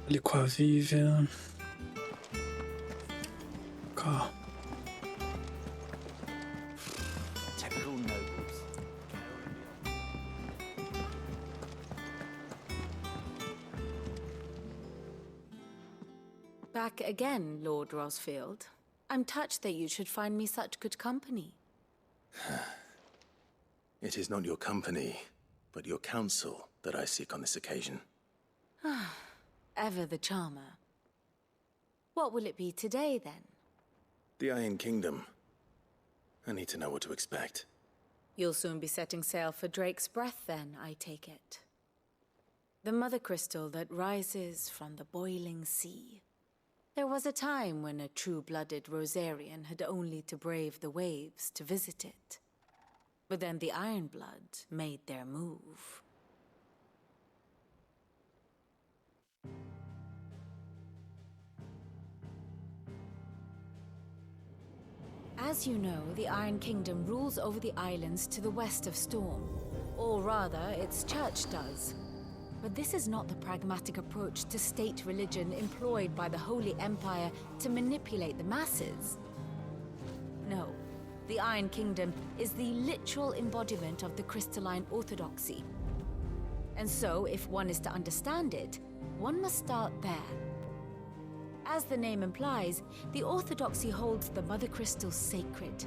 Ali com a Vivian. Cá. Typical nobles. Back again, Lord Rosfield. I'm touched that you should find me such good company. It is not your company, but your counsel that I seek on this occasion. Ever the charmer. What will it be today, then? The Iron Kingdom. I need to know what to expect. You'll soon be setting sail for Drake's Breath, then, I take it. The mother crystal that rises from the boiling sea. There was a time when a true-blooded Rosarian had only to brave the waves to visit it. But then the Ironblood made their move. As you know, the Iron Kingdom rules over the islands to the west of Storm. Or rather, its church does. But this is not the pragmatic approach to state religion employed by the Holy Empire to manipulate the masses. No, the Iron Kingdom is the literal embodiment of the crystalline orthodoxy. And so, if one is to understand it, one must start there. As the name implies, the orthodoxy holds the mother crystals sacred.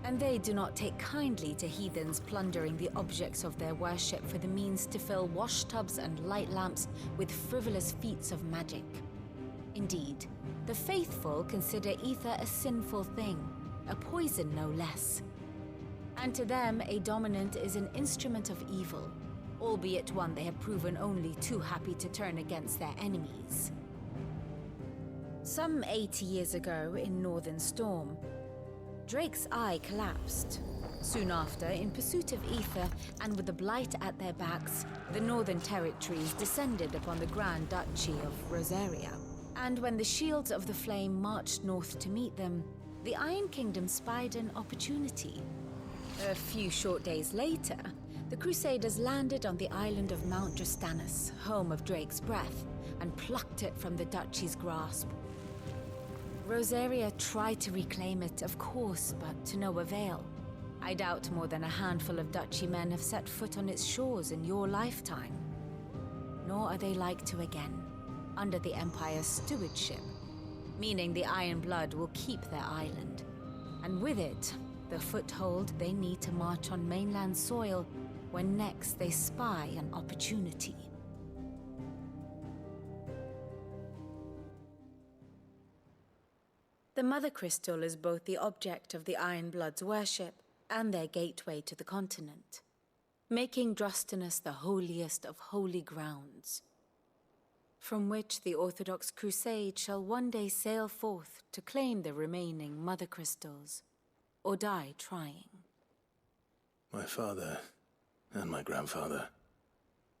And they do not take kindly to heathens plundering the objects of their worship for the means to fill washtubs and light lamps with frivolous feats of magic. Indeed, the faithful consider ether a sinful thing, a poison no less. And to them, a dominant is an instrument of evil, albeit one they have proven only too happy to turn against their enemies. Some 80 years ago in Northern Storm, Drake's eye collapsed. Soon after, in pursuit of ether and with the blight at their backs, the Northern Territories descended upon the Grand Duchy of Rosaria. And when the Shields of the Flame marched north to meet them, the Iron Kingdom spied an opportunity. A few short days later, the Crusaders landed on the island of Mount Drastanus, home of Drake's Breath, and plucked it from the Duchy's grasp. Rosaria tried to reclaim it, of course, but to no avail. I doubt more than a handful of Duchy men have set foot on its shores in your lifetime. Nor are they like to again, under the Empire's stewardship, meaning the Iron Blood will keep their island. And with it, the foothold they need to march on mainland soil when next they spy an opportunity. The Mother Crystal is both the object of the Iron Blood's worship and their gateway to the continent, making Drastanus the holiest of holy grounds, from which the Orthodox Crusade shall one day sail forth to claim the remaining Mother Crystals, or die trying. My father and my grandfather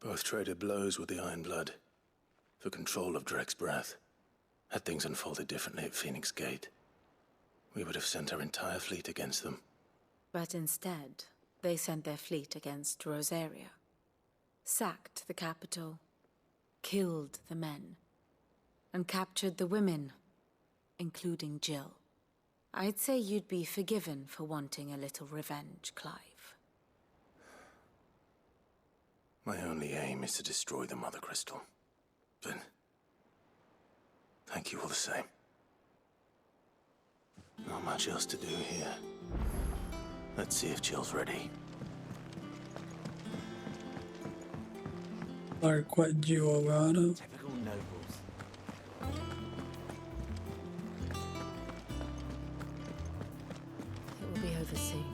both traded blows with the Iron Blood for control of Drake's Breath. Had things unfolded differently at Phoenix Gate, we would have sent our entire fleet against them. But instead, they sent their fleet against Rosaria, sacked the capital, killed the men, and captured the women, including Jill. I'd say you'd be forgiven for wanting a little revenge, Clive. My only aim is to destroy the Mother Crystal. But thank you all the same. Not much else to do here. Let's see if Jill's ready. Falar com a Jill agora. Typical nobles. It will be over soon.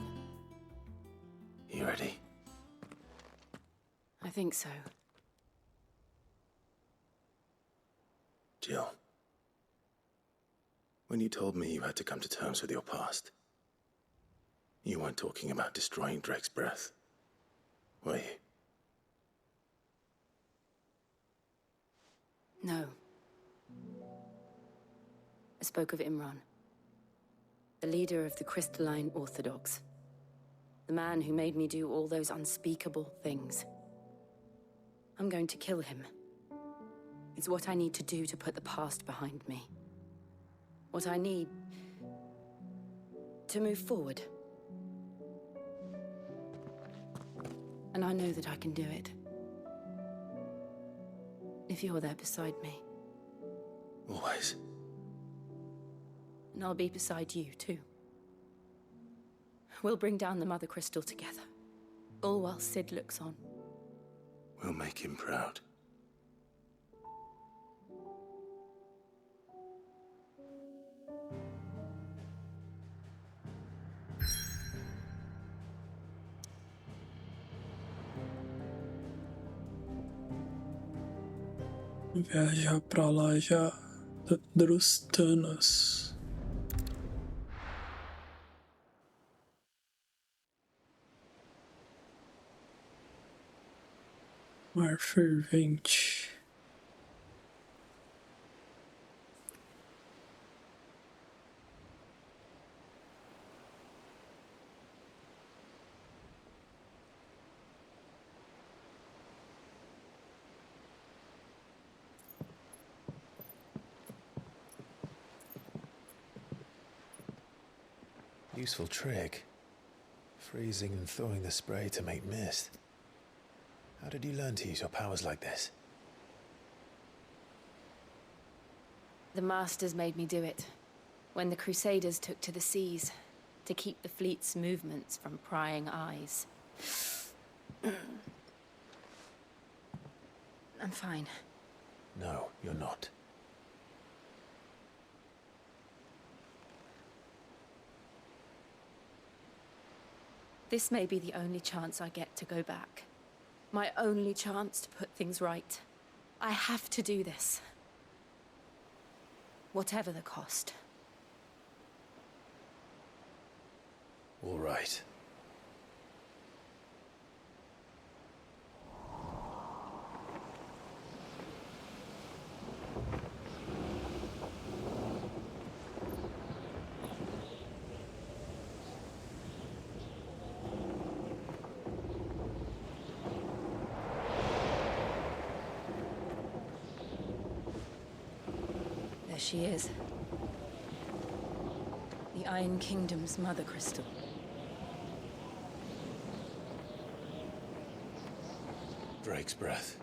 You ready? I think so. Jill. When you told me you had to come to terms with your past, you weren't talking about destroying Drake's Breath, were you? No. I spoke of Imran, the leader of the Crystalline Orthodox. The man who made me do all those unspeakable things. I'm going to kill him. It's what I need to do to put the past behind me. What I need to move forward. And I know that I can do it. If you're there beside me. Always. And I'll be beside you, too. We'll bring down the Mother Crystal together. All while Sid looks on. We'll make him proud. Viajar pra lá já dos Thanos. Mar fervente. Useful trick. Freezing and thawing the spray to make mist. How did you learn to use your powers like this? The Masters made me do it. When the Crusaders took to the seas, to keep the fleet's movements from prying eyes. I'm fine. No, you're not. This may be the only chance I get to go back. My only chance to put things right. I have to do this. Whatever the cost. All right. There she is. The Iron Kingdom's Mother Crystal. Drake's breath.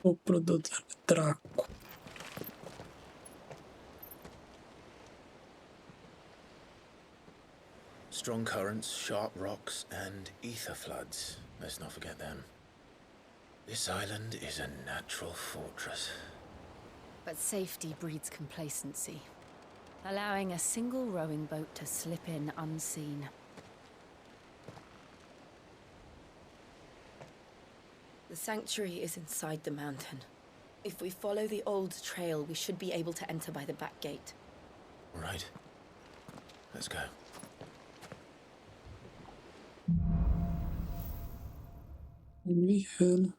O produto Draco. Strong currents, sharp rocks, and ether floods. Let's not forget them. This island is a natural fortress. But safety breeds complacency, allowing a single rowing boat to slip in unseen. The sanctuary is inside the mountain. If we follow the old trail, we should be able to enter by the back gate. All right. Let's go. Michel.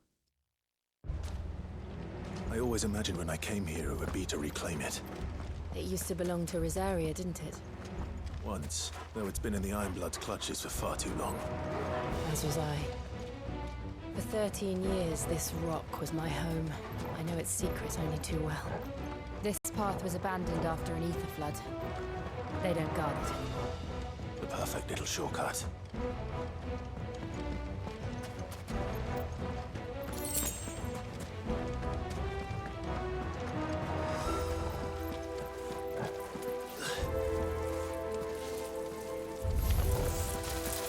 I always imagined when I came here it would be to reclaim it. It used to belong to Rosaria, didn't it? Once, though it's been in the Ironblood's clutches for far too long. As was I. For 13 years, this rock was my home. I know its secrets only too well. This path was abandoned after an ether flood. They don't guard it anymore. The perfect little shortcut.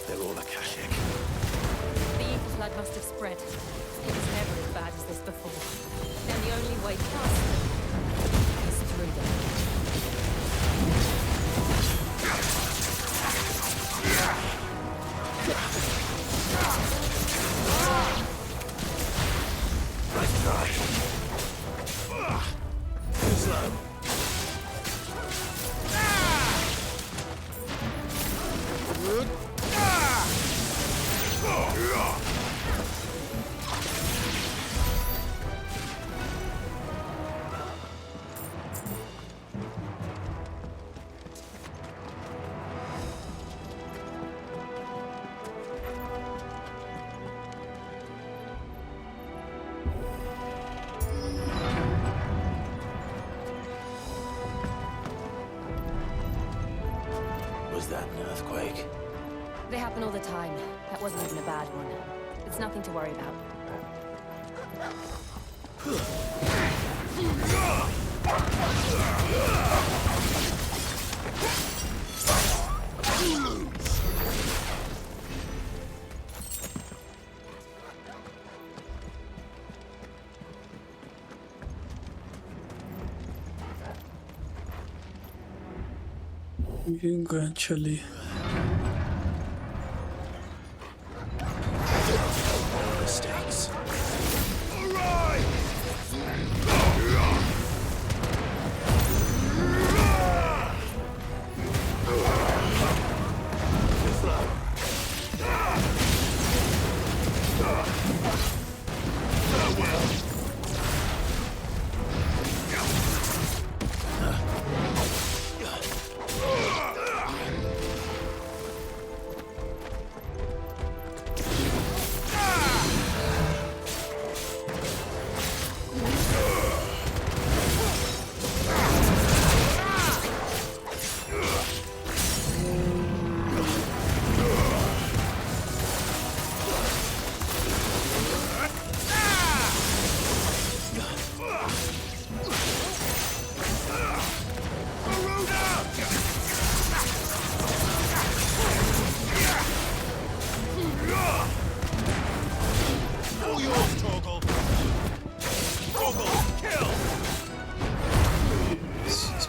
They're all Akashic. The ether flood must have spread. It was never as bad as this before. And the only way past them is through them. Nice try. Slow. happened all the time. That wasn't even a bad one. It's nothing to worry about. Gigante ali. Mistakes.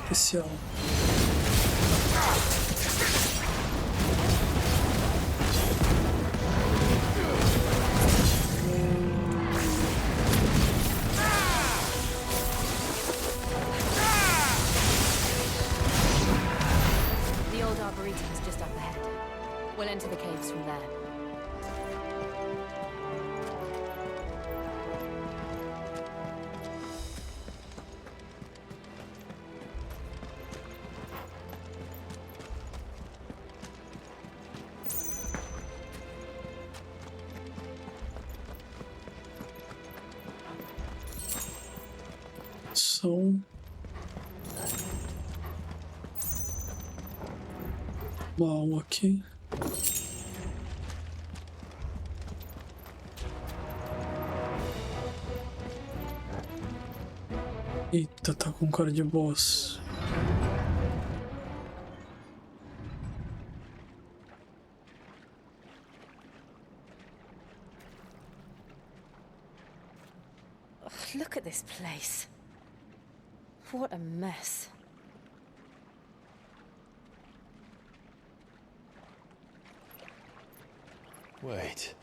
Especial. The old arboretum is just up ahead. We'll enter the caves from there. Som. Baú aqui. Eita, tá com cara de boss. Ugh, look at this place. What a mess. Wait.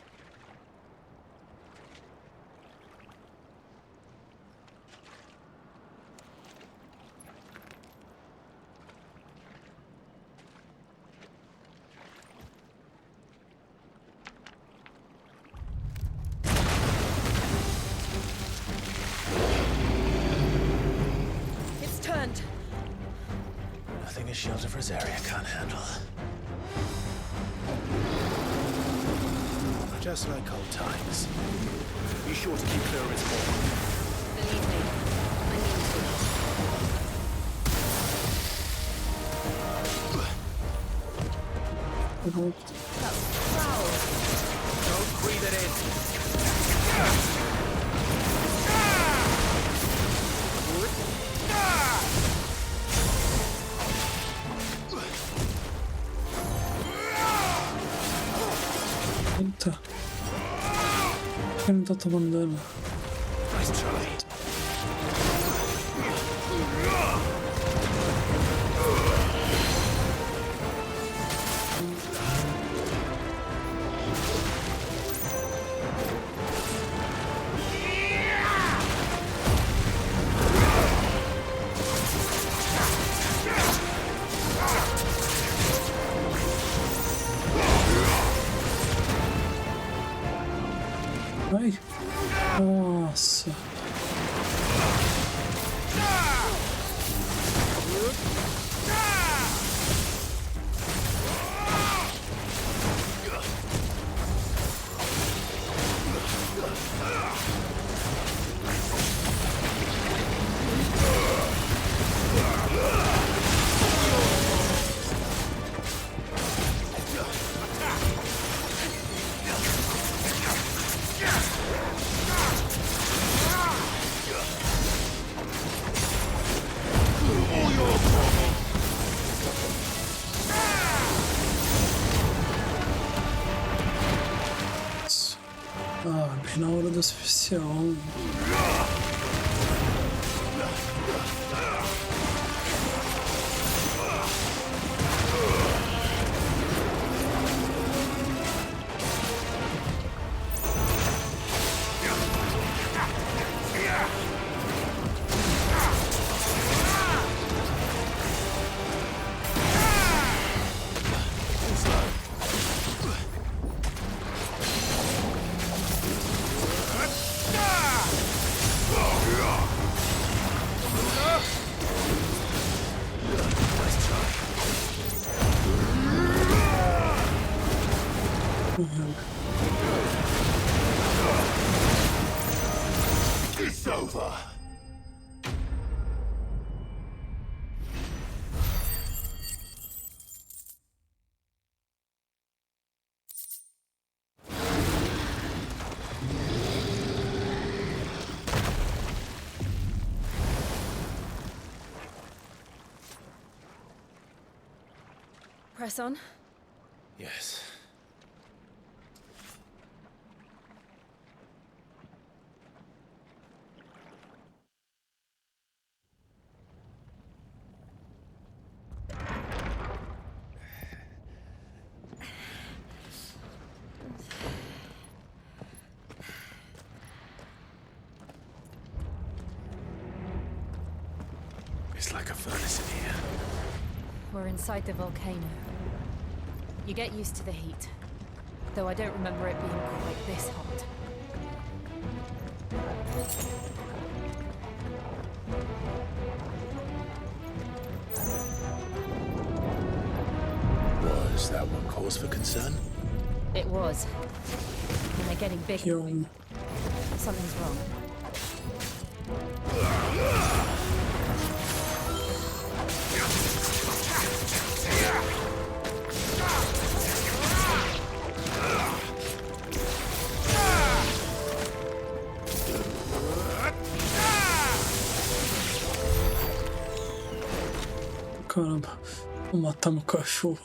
It's turned. Nothing a shield of Rosaria can't handle. Just like old times. Be sure to keep clear of its wall. Believe me, I mean to. That's foul. Don't breathe it in. Eita. Quem não tá tomando dano? Nice try. Ai. Nossa. Ah, bem na hora do especial. It's over. Press on. Yes. It's like a furnace in here. We're inside the volcano. You get used to the heat, though I don't remember it being quite this hot. Was that what cause for concern? It was. And they're getting bigger. Yung Something's wrong. caramba, vou matar meu cachorro.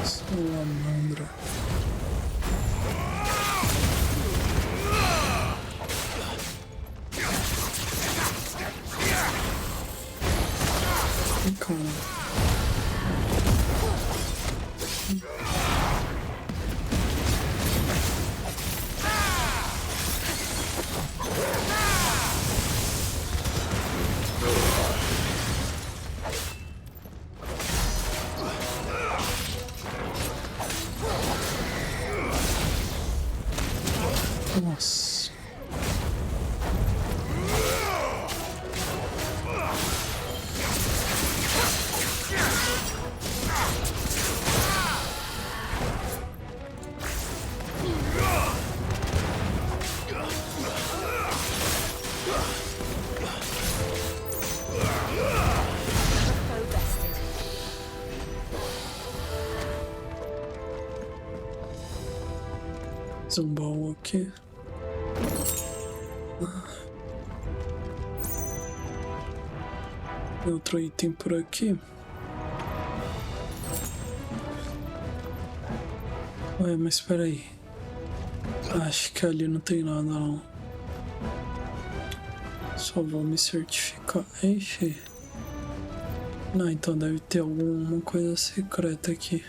Salamandra. Calma. Nossa. Um baú aqui. Outro item por aqui. Ué, mas espera aí. Acho que ali não tem nada não. Só vou me certificar. Ixi. Não, então deve ter alguma coisa secreta aqui.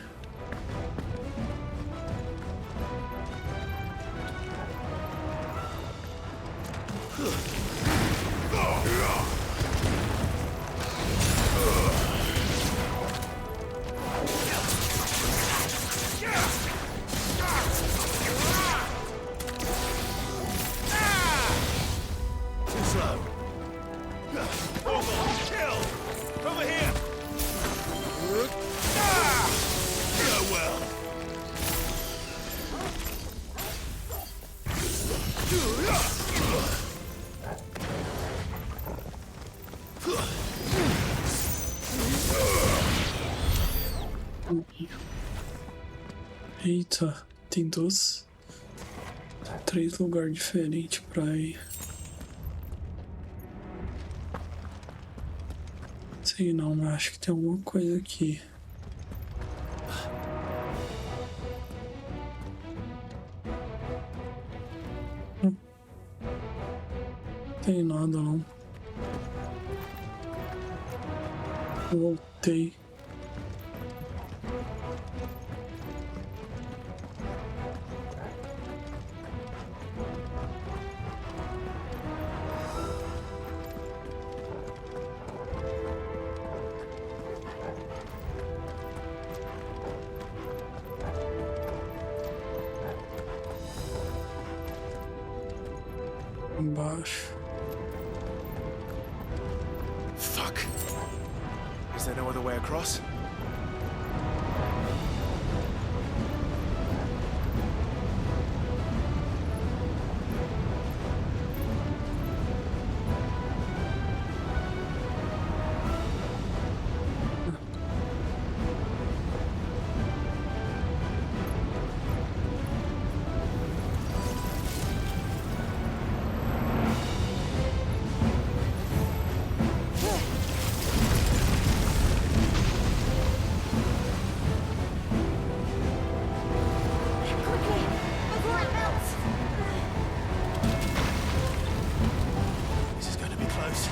Eita, tem dois, três lugares diferentes pra ir. Sei não, mas acho que tem alguma coisa aqui. Tem nada não. Voltei. Embaixo. Fuck. Is there no other way across? This is going to be close.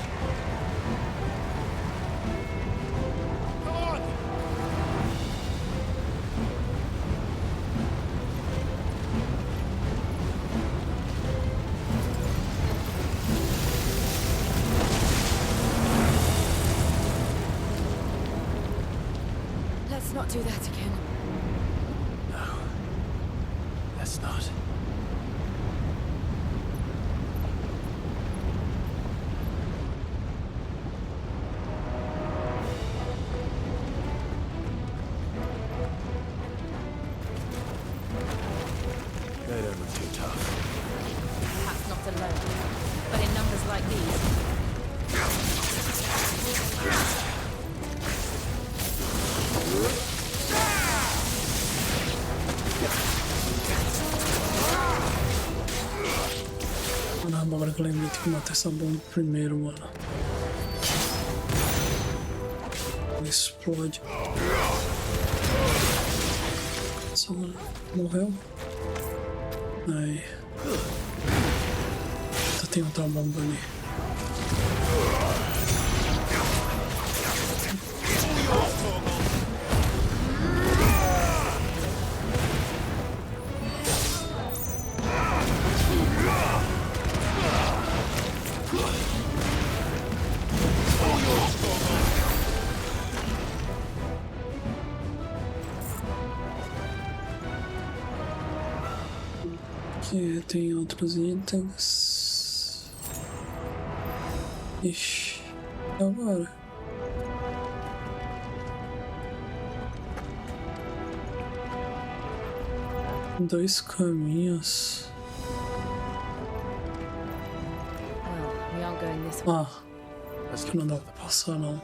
Come on! Let's not do that again. No. Let's not. They don't look too tough. Perhaps not alone, but in numbers like these. Caramba, agora que eu lembrei, tem que matar essa bomba primeiro, mano. Ela explode. Só morreu. Aí. Tem outra bomba ali. Aqui tem outros itens. Ixi, e agora? Dois caminhos. Well, we aren't going this way. Ah, acho que não dá pra passar não.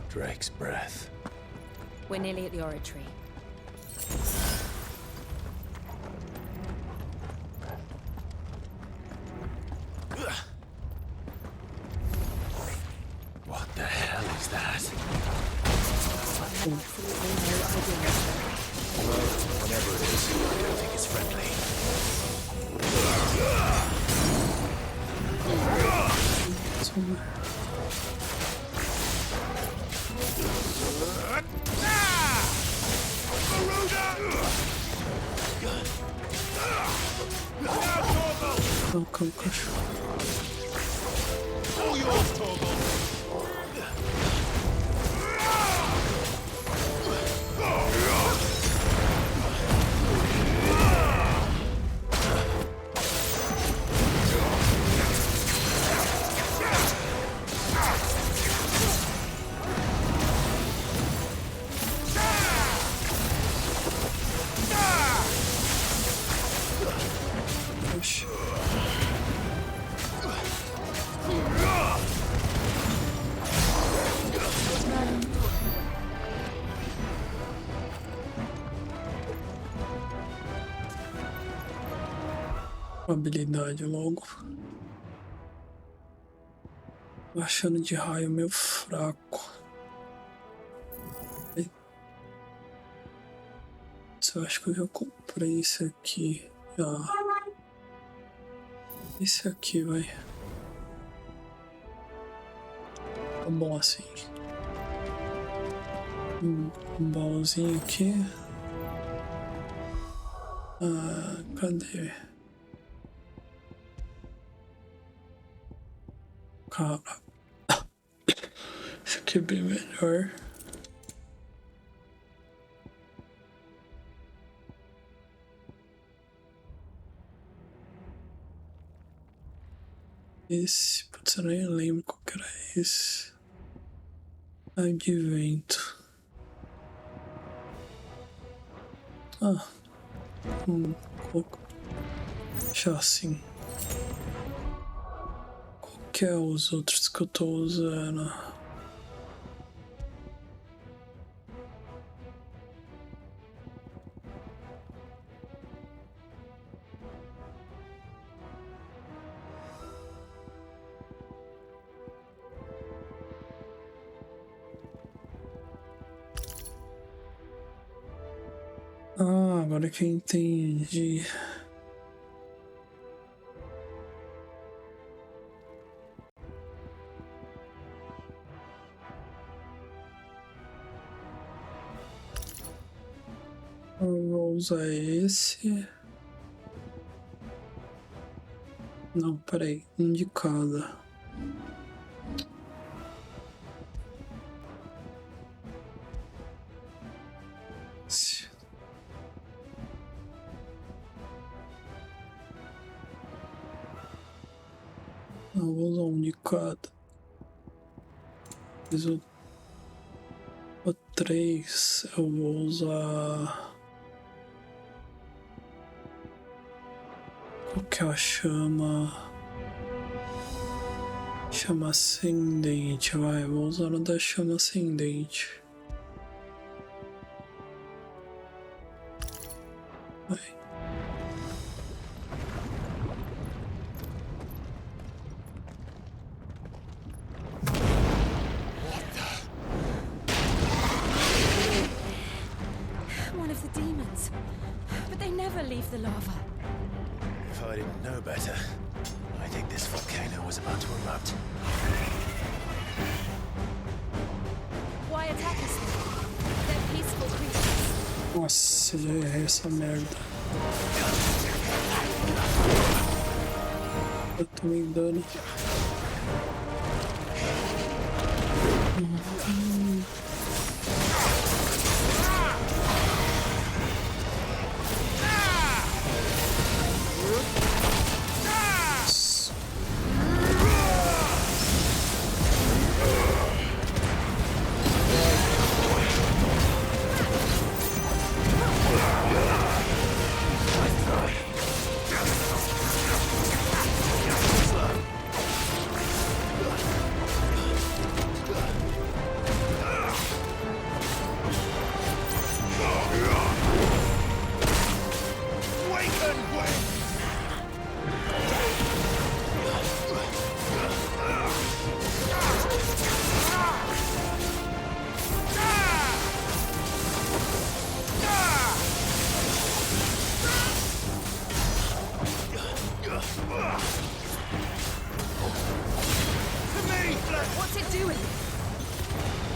Drake's breath. We're nearly at the oratory. What the hell is that? Absolutely no idea. Well, whatever it is, I don't think it's friendly. Somewhere. Calma, cachorro. habilidade logo. Achando de raio meio fraco. Eu acho que eu já comprei esse aqui. Esse aqui, vai. Tá bom assim. Um baúzinho aqui. Cadê? Cara. Esse aqui é bem melhor. Esse, putz, eu nem lembro qual que era esse. Advento. Deixa assim. Qual que é os outros que eu tô usando? Agora que eu entendi. Eu vou usar esse. Não, peraí. Um de cada. Não, vou usar um de cada. Mas o 3 eu vou usar. Qual que é a chama? Chama ascendente, vai. Eu vou usar o da chama ascendente. Vai. Leave the lava. If I didn't know better, I think this volcano was about to erupt. Why attack us then? They're peaceful creatures. Nossa, já errei essa merda. Eu tô me dando. What's it doing?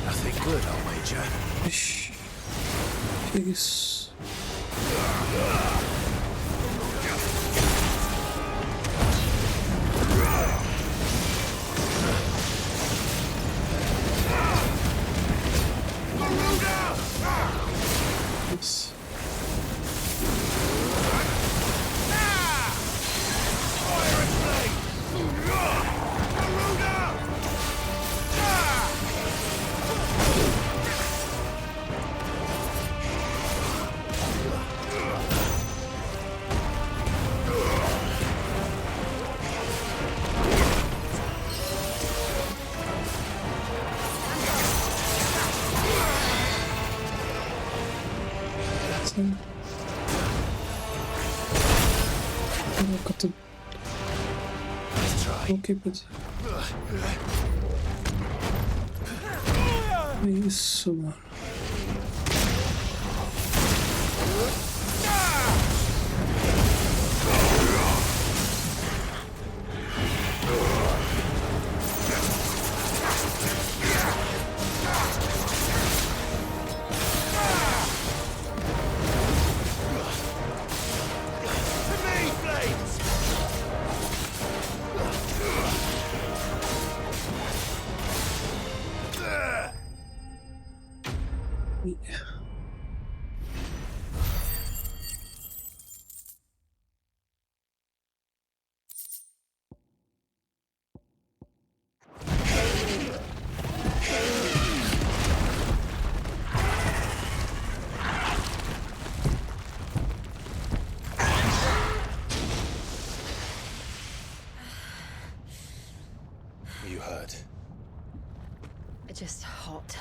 Nothing good, I'll wager. Ixi. Que isso? Nossa. Caraca, tô... Ok, pode. Isso, mano. You hurt? Just hot.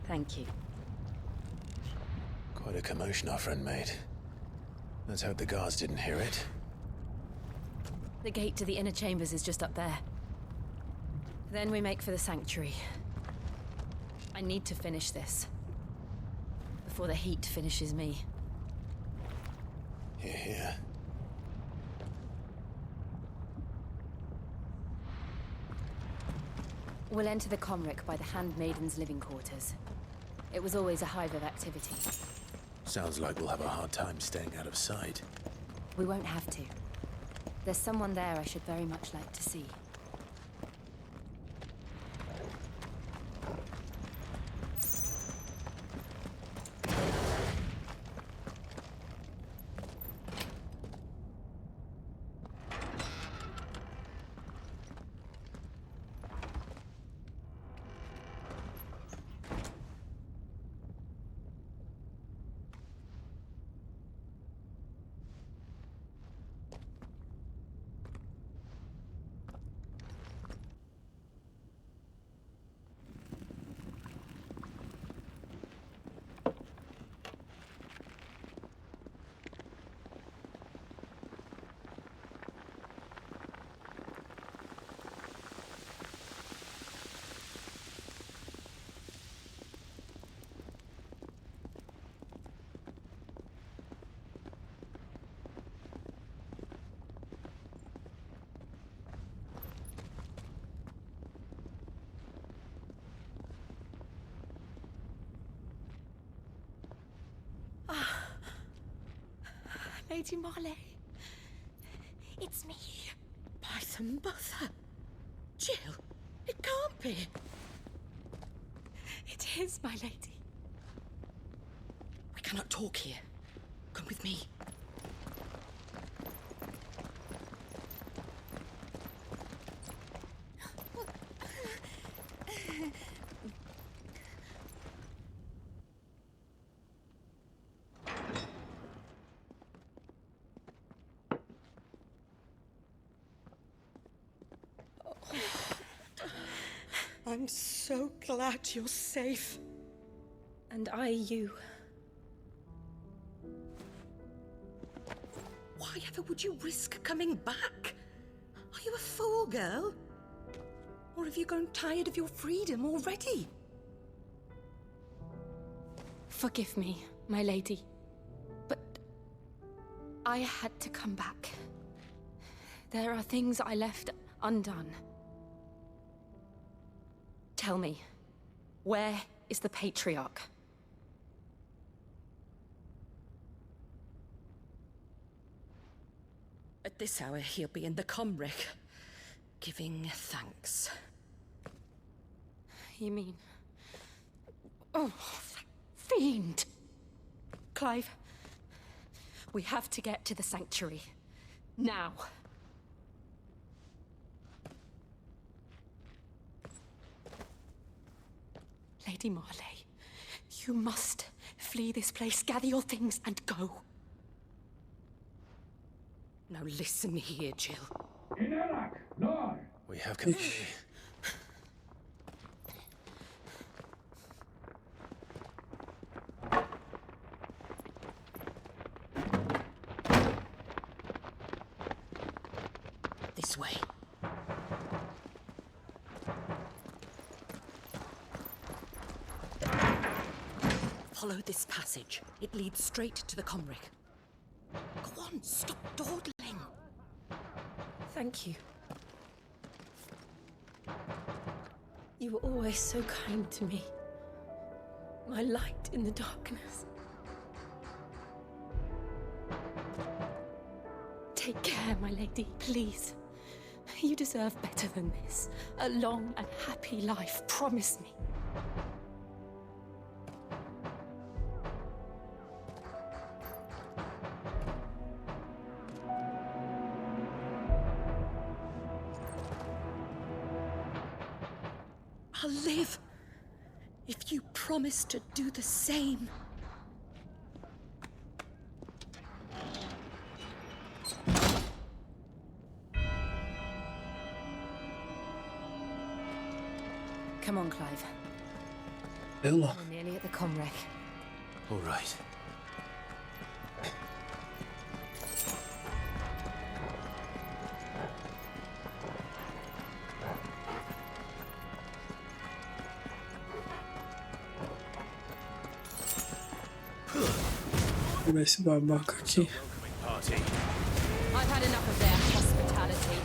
Thank you. Quite a commotion our friend made. Let's hope the guards didn't hear it. The gate to the inner chambers is just up there. Then we make for the sanctuary. I need to finish this. Before the heat finishes me. Hear, hear. We'll enter the Comric by the Handmaiden's living quarters. It was always a hive of activity. Sounds like we'll have a hard time staying out of sight. We won't have to. There's someone there I should very much like to see. Lady Marley, it's me. By the mother! Jill, it can't be. It is, my lady. We cannot talk here. Come with me. I'm so glad you're safe. And I you. Why ever would you risk coming back? Are you a fool, girl? Or have you grown tired of your freedom already? Forgive me, my lady. But I had to come back. There are things I left undone. Tell me, where is the Patriarch? At this hour, he'll be in the Comric, giving thanks. You mean... Oh, that fiend! Clive, we have to get to the sanctuary. Now. Lady Marley, you must flee this place, gather your things, and go. Now listen here, Jill. We have company. This way. Follow this passage. It leads straight to the Comric. Go on, stop dawdling. Thank you. You were always so kind to me. My light in the darkness. Take care, my lady, please. You deserve better than this. A long and happy life, promise me. I'll live if you promise to do the same. Come on, Clive. Ela. We're nearly at the Comrec. All right. Vou pegar esse babaca aqui. Party. I've had enough of their hospitality.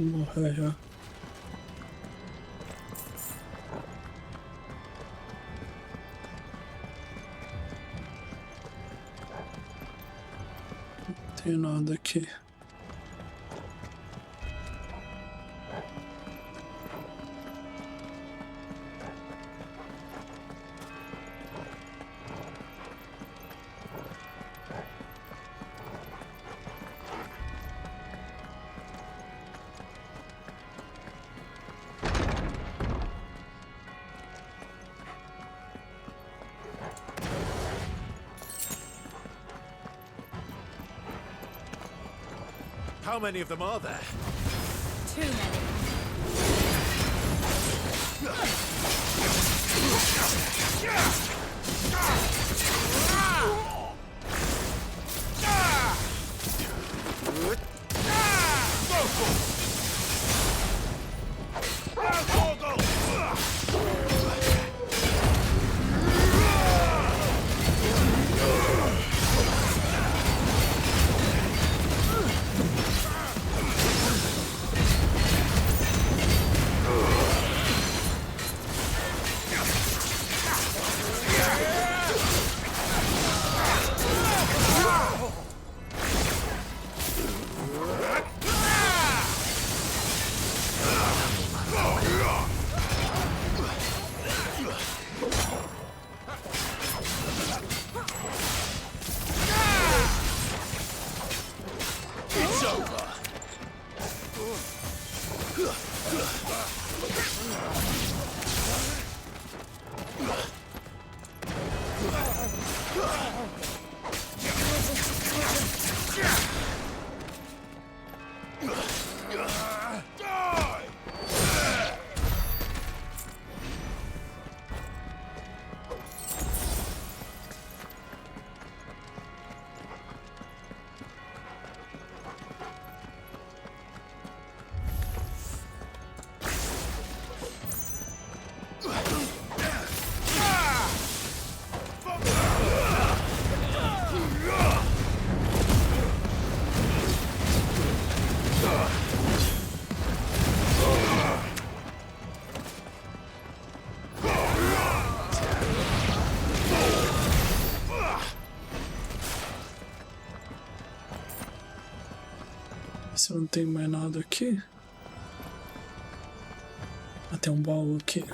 Morrer já. Não tem nada aqui. How many of them are there? Too many. Se não tem mais nada aqui. Ah, tem um baú aqui.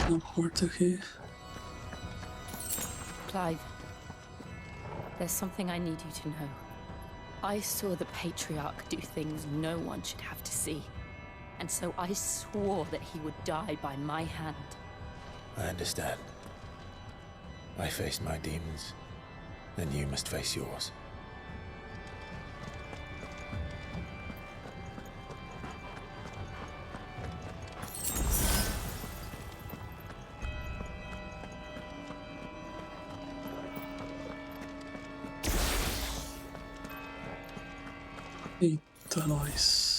Na porta aqui. Clive, there's something I need you to know. I saw the Patriarch do things no one should have to see. And so I swore that he would die by my hand. I understand. I faced my demons, then you must face yours. Eita, nós.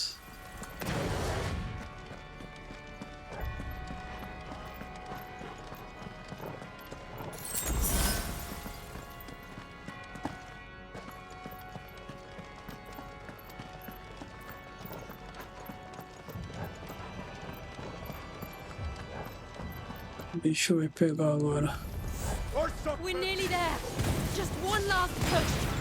O bicho vai pegar agora. We're nearly there. Just one last push.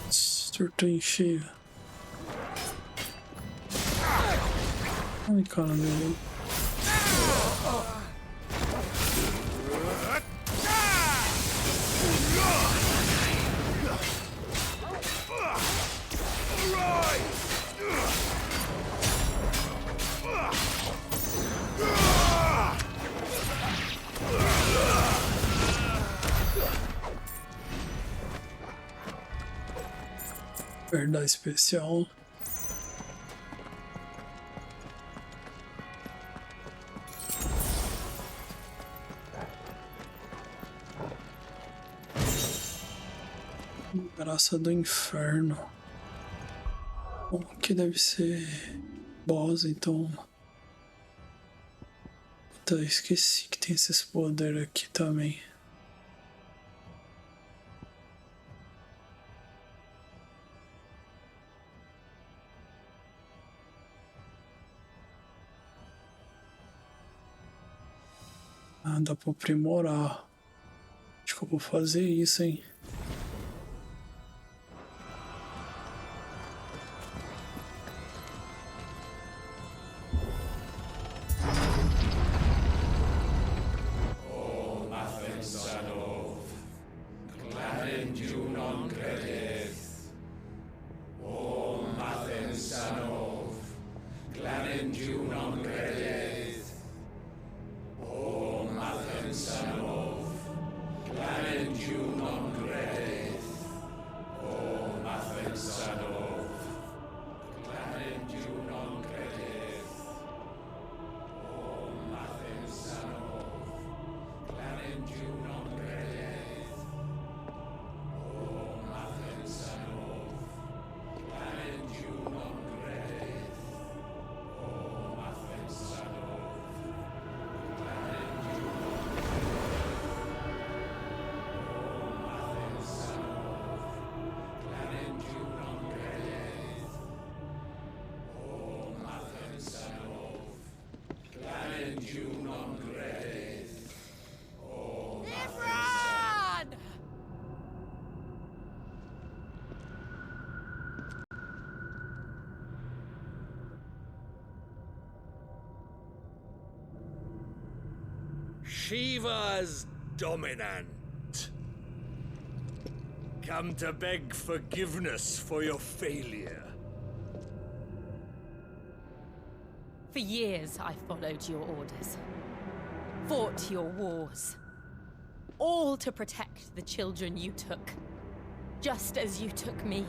Acertou em cheio. Ai, cara, meu. Perda especial. Graça do inferno. Bom, aqui deve ser boss, então. Puta, esqueci que tem esses poderes aqui também. Ah, dá pra aprimorar. Acho que eu vou fazer isso, hein? Shiva's dominant. Come to beg forgiveness for your failure. For years, I followed your orders. fought your wars. All to protect the children you took. Just as you took me.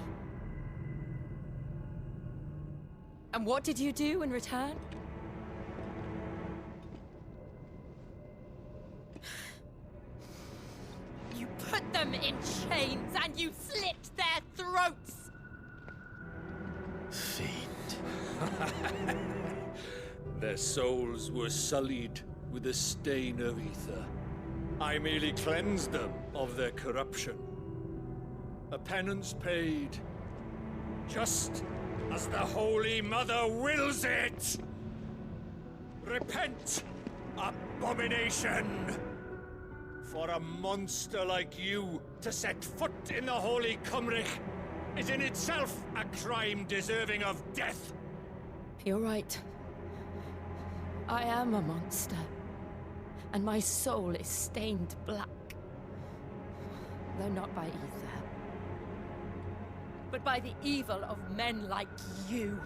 And what did you do in return? You put them in chains and you slit their throats! Fiend. Their souls were sullied with the stain of ether. I merely cleansed them of their corruption. A penance paid, just as the Holy Mother wills it! Repent, abomination! For a monster like you to set foot in the Holy Cymric is in itself a crime deserving of death. You're right. I am a monster. And my soul is stained black. Though not by ether. But by the evil of men like you,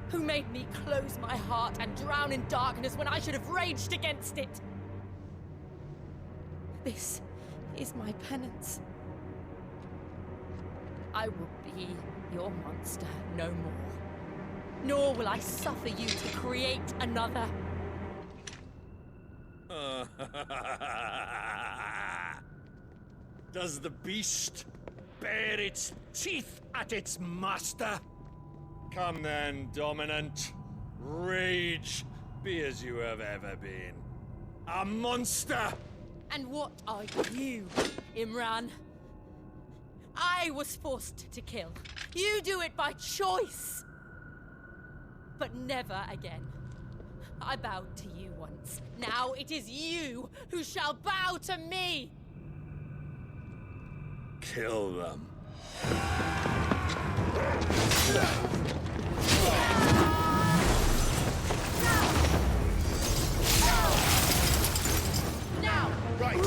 who made me close my heart and drown in darkness when I should have raged against it. This is my penance. I will be your monster no more. Nor will I suffer you to create another. Does the beast bare its teeth at its master? Come then, dominant. Rage, be as you have ever been. A monster! And what are you, Imran? I was forced to kill. You do it by choice. But never again. I bowed to you once. Now it is you who shall bow to me! Kill them. Now! Right!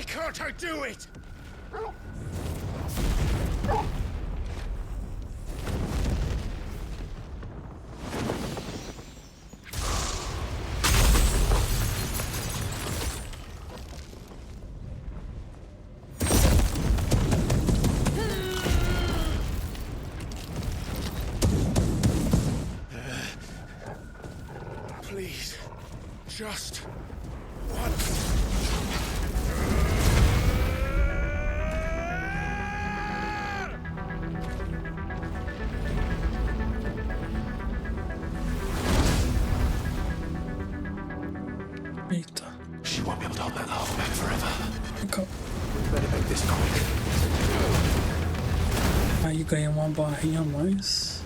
Can't I do it? Please, just once. Eita. She won't be able to hold that lava back forever. Calma. Better make this quick. Aí ganha uma barrinha a mais.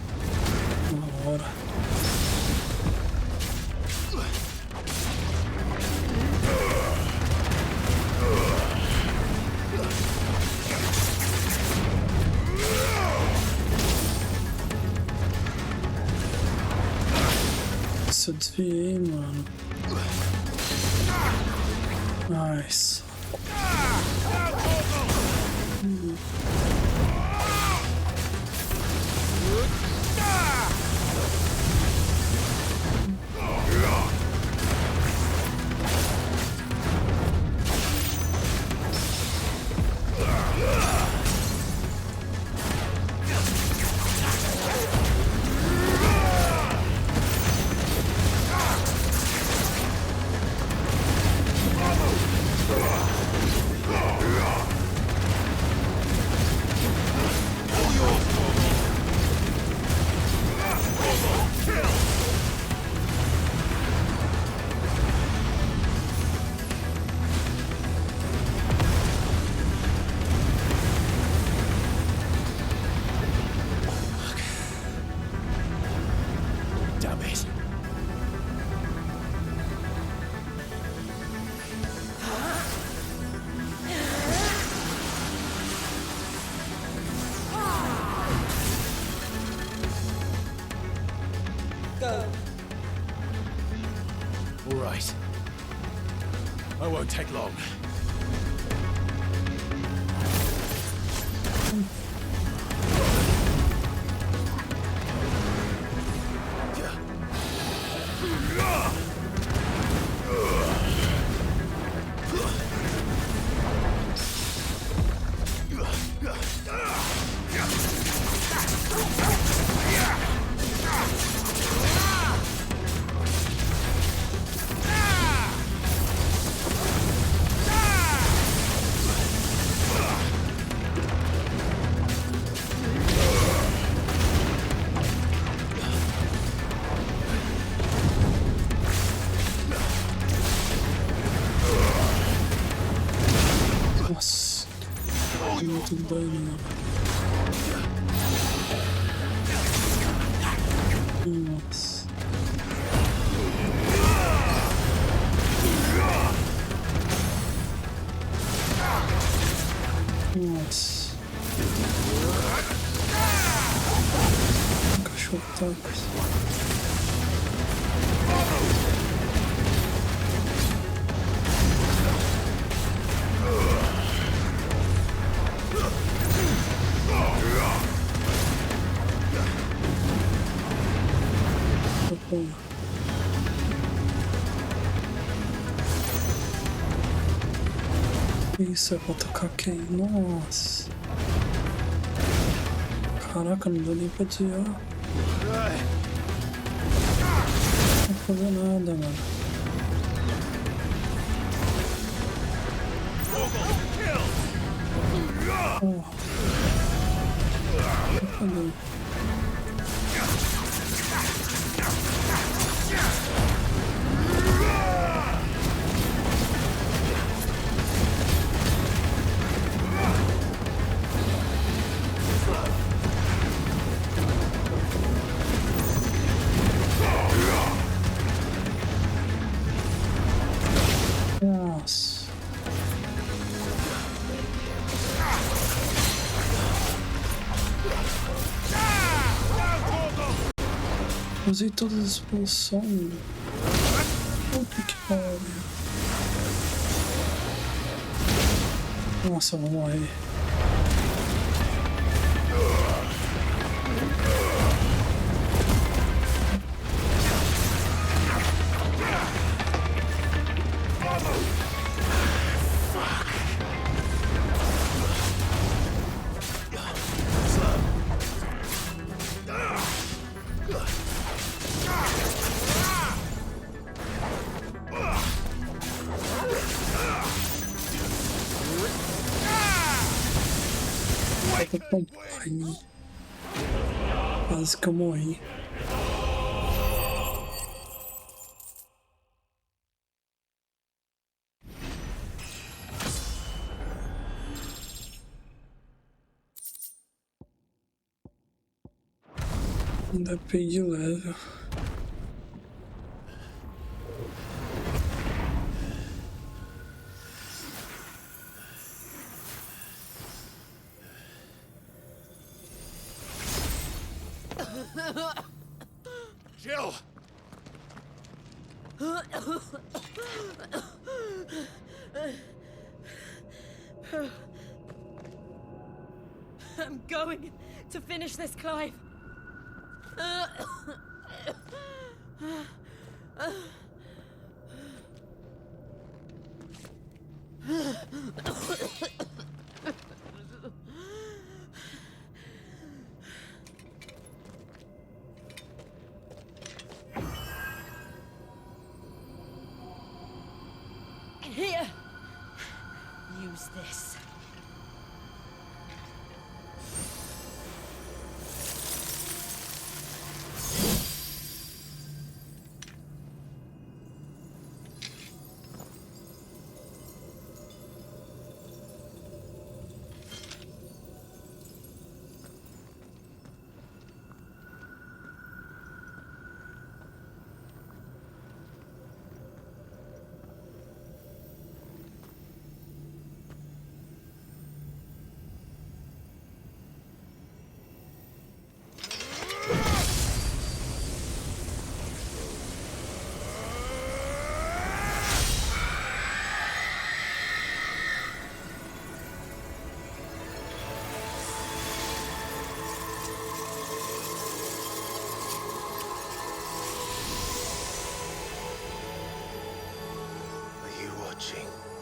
Na hora. Nossa, eu desviei, mano. Ai, saco. Damn it. All right. I won't take long. Nossa, muito dano. Nossa. Nossa. Cachorro tacos. Isso é pra tocar quem? Nossa. Caraca, não deu nem pra desviar. Não vou fazer nada, mano. Oh. Cadê? Nossa. Usei todas as poções. Puta que pariu. Nossa, eu vou morrer. Quase que eu morri. Ainda peguei level. Jill! I'm going to finish this, Clive. Here. Use this.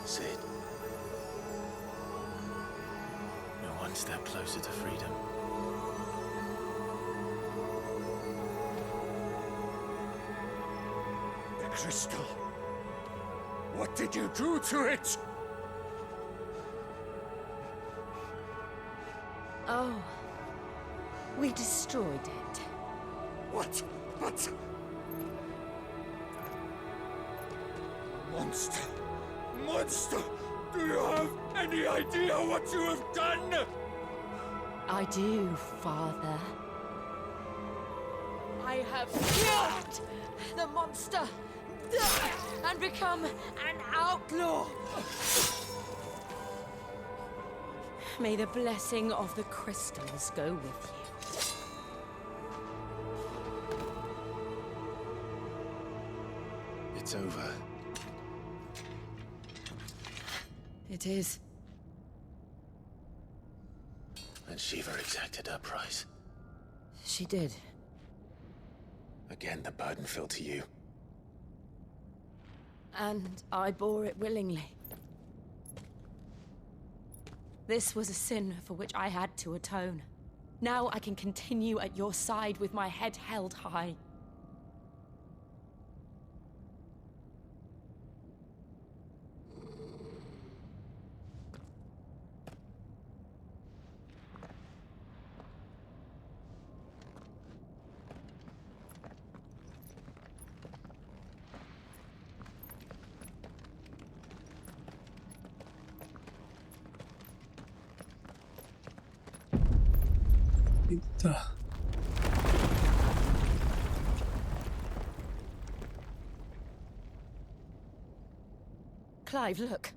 Sid. You're one step closer to freedom. The crystal. What did you do to it? Oh. We destroyed it. What? But... Monster! Monster! Do you have any idea what you have done? I do, Father. I have killed the monster and become an outlaw. May the blessing of the crystals go with you. It's over. It is. And Shiva exacted her price. She did. Again, the burden fell to you. And I bore it willingly. This was a sin for which I had to atone. Now I can continue at your side with my head held high. Eita. Clive, look.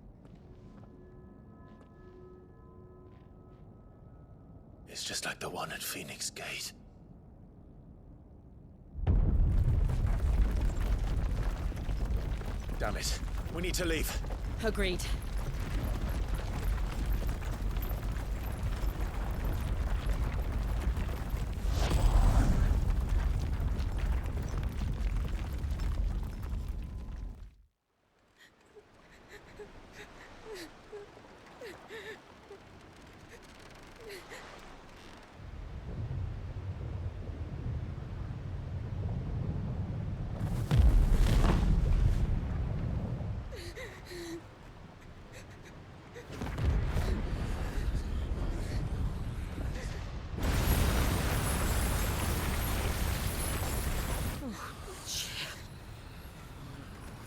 It's just like the one at Phoenix Gate. Damn it. We need to leave. Agreed.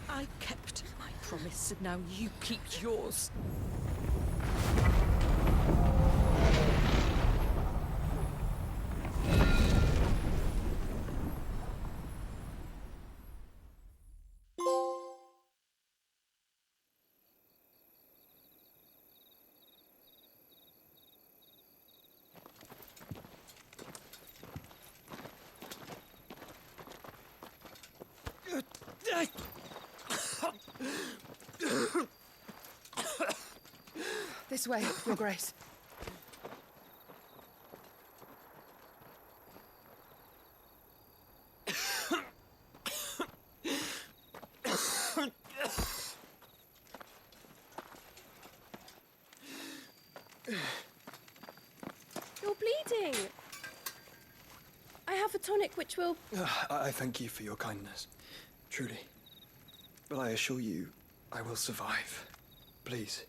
I kept my promise, and now you keep yours. This way, Your Grace. You're bleeding. I have a tonic which will... I thank you for your kindness, truly. But I assure you, I will survive. Please,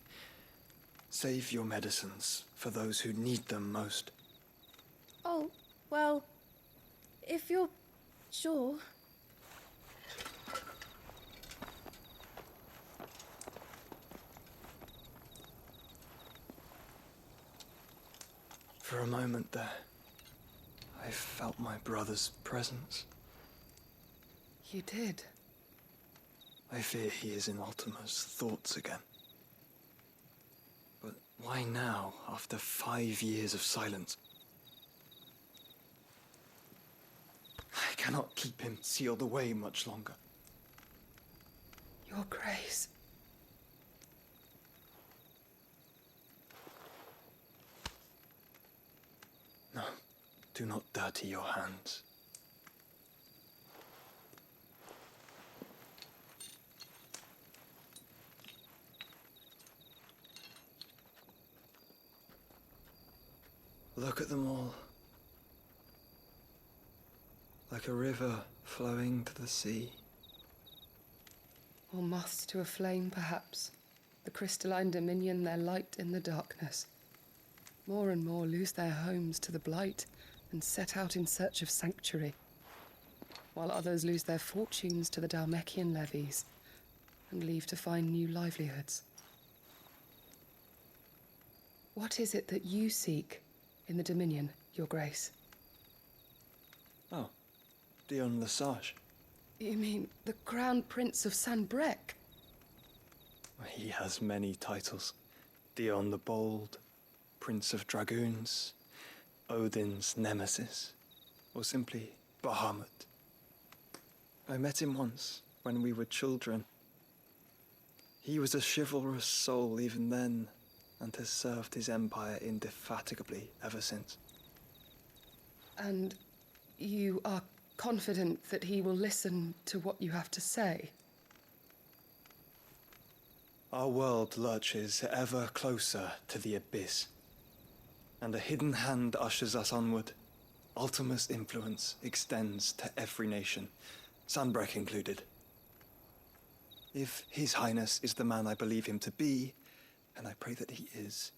save your medicines for those who need them most. Oh, well, if you're sure... For a moment there, I felt my brother's presence. You did? I fear he is in Ultima's thoughts again. But why now, after 5 years of silence? I cannot keep him sealed away much longer. Your Grace. No, do not dirty your hands. Look at them all. Like a river flowing to the sea. Or moths to a flame, perhaps. The crystalline dominion their light in the darkness. More and more lose their homes to the blight and set out in search of sanctuary, while others lose their fortunes to the Dhalmekian levies and leave to find new livelihoods. What is it that you seek in the Dominion, Your Grace? Oh, Dion Lesage. You mean the Crown Prince of Sanbreque? He has many titles. Dion the Bold, Prince of Dragoons, Odin's Nemesis, or simply Bahamut. I met him once, when we were children. He was a chivalrous soul even then, and has served his empire indefatigably ever since. And you are confident that he will listen to what you have to say? Our world lurches ever closer to the abyss, and a hidden hand ushers us onward. Ultima's influence extends to every nation, Sanbreque included. If His Highness is the man I believe him to be, and I pray that he is,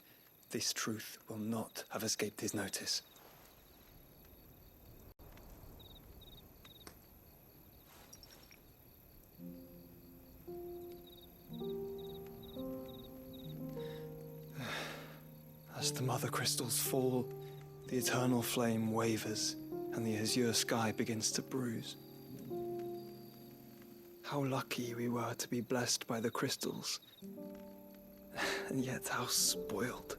this truth will not have escaped his notice. As the mother crystals fall, the eternal flame wavers, and the azure sky begins to bruise. How lucky we were to be blessed by the crystals, and yet how spoiled.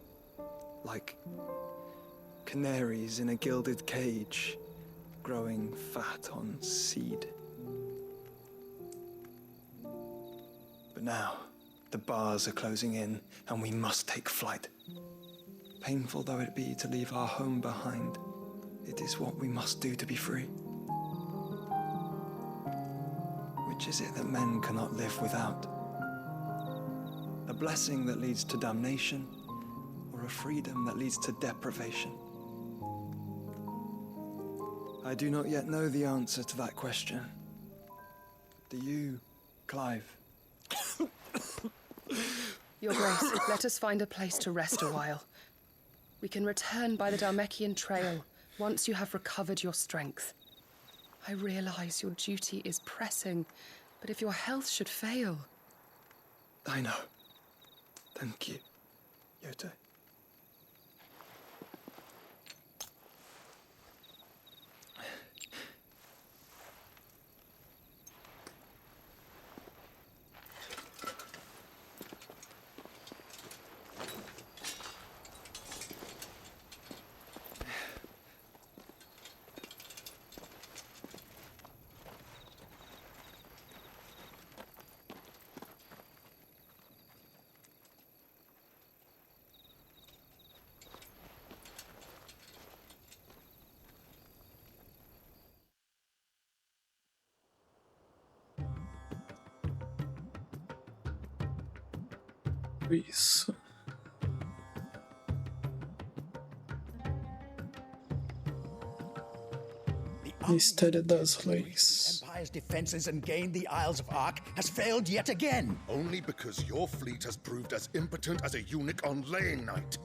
Like canaries in a gilded cage, growing fat on seed. But now, the bars are closing in, and we must take flight. Painful though it be to leave our home behind, it is what we must do to be free. Which is it that men cannot live without? A blessing that leads to damnation, or a freedom that leads to deprivation? I do not yet know the answer to that question. Do you, Clive? Your Grace, let us find a place to rest a while. We can return by the Dhalmekian trail once you have recovered your strength. I realize your duty is pressing, but if your health should fail... I know. Thank you, Yote. Isso. Mistério das Leis. Empire's defenses and gained the Isles of Ark has failed yet again. Only because your fleet has proved as impotent as a eunuch on laying night.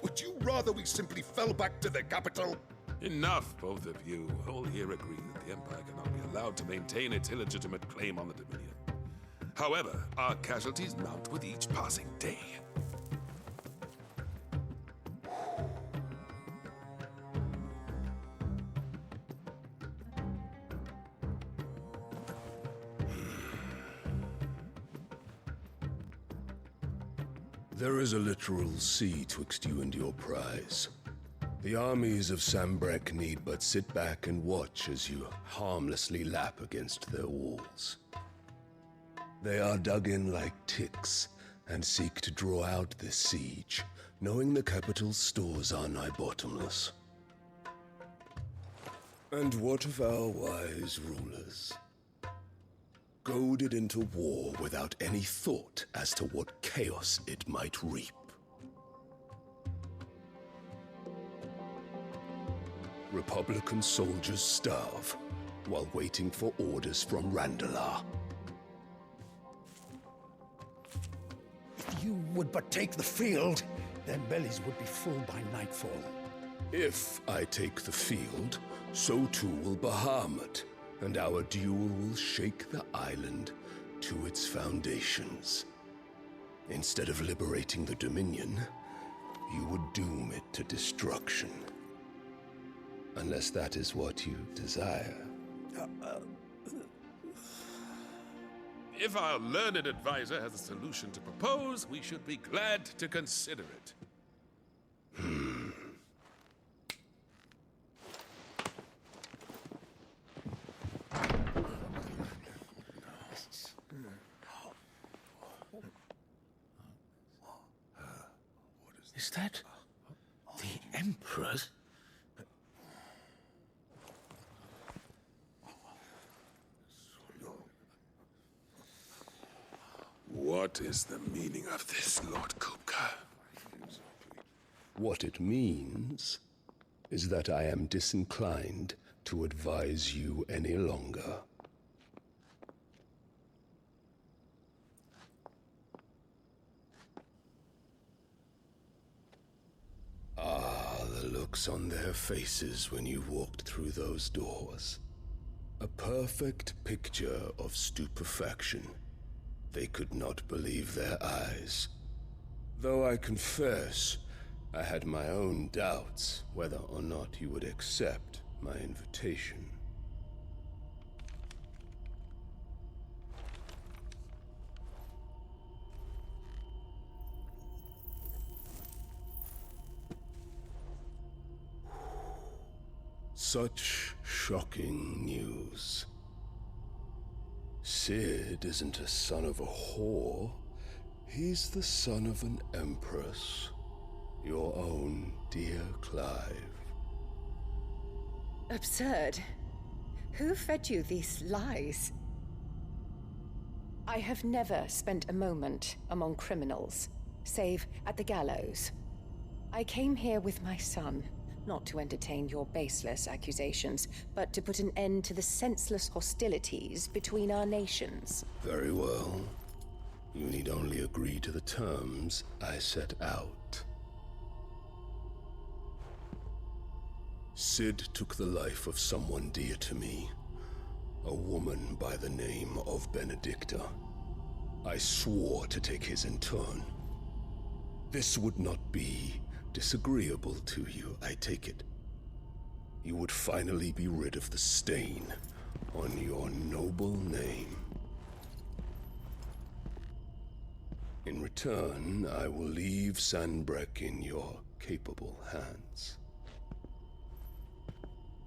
Would you rather we simply fell back to the capital? Enough, both of you. All here agree that the Empire cannot be allowed to maintain its illegitimate claim on the Dominion. However, our casualties mount with each passing day. There is a literal sea twixt you and your prize. The armies of Sambrek need but sit back and watch as you harmlessly lap against their walls. They are dug in like ticks and seek to draw out this siege, knowing the capital's stores are nigh bottomless. And what of our wise rulers? Goaded into war without any thought as to what chaos it might reap. Republican soldiers starve while waiting for orders from Randalar. If you would but take the field, their bellies would be full by nightfall. If I take the field, so too will Bahamut, and our duel will shake the island to its foundations. Instead of liberating the Dominion, you would doom it to destruction. Unless that is what you desire. If our learned advisor has a solution to propose, we should be glad to consider it. Is that the Emperor's? What is the meaning of this, Lord Kupka? What it means is that I am disinclined to advise you any longer. The looks on their faces when you walked through those doors. A perfect picture of stupefaction. They could not believe their eyes. Though I confess, I had my own doubts whether or not you would accept my invitation. Such shocking news. Sid isn't a son of a whore. He's the son of an empress. Your own dear Clive. Absurd. Who fed you these lies? I have never spent a moment among criminals, save at the gallows. I came here with my son, not to entertain your baseless accusations, but to put an end to the senseless hostilities between our nations. Very well. You need only agree to the terms I set out. Sid took the life of someone dear to me, a woman by the name of Benedicta. I swore to take his in turn. This would not be disagreeable to you, I take it. You would finally be rid of the stain on your noble name. In return, I will leave Sanbrek in your capable hands.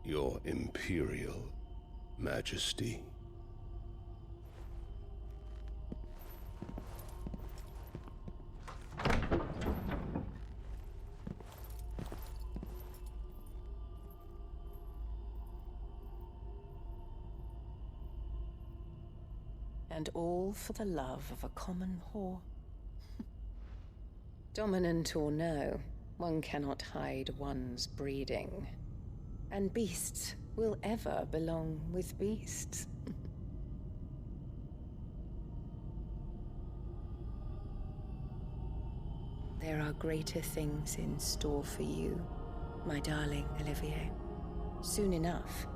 Your Imperial Majesty. And all for the love of a common whore. Dominant or no, one cannot hide one's breeding. And beasts will ever belong with beasts. There are greater things in store for you, my darling Olivier. Soon enough,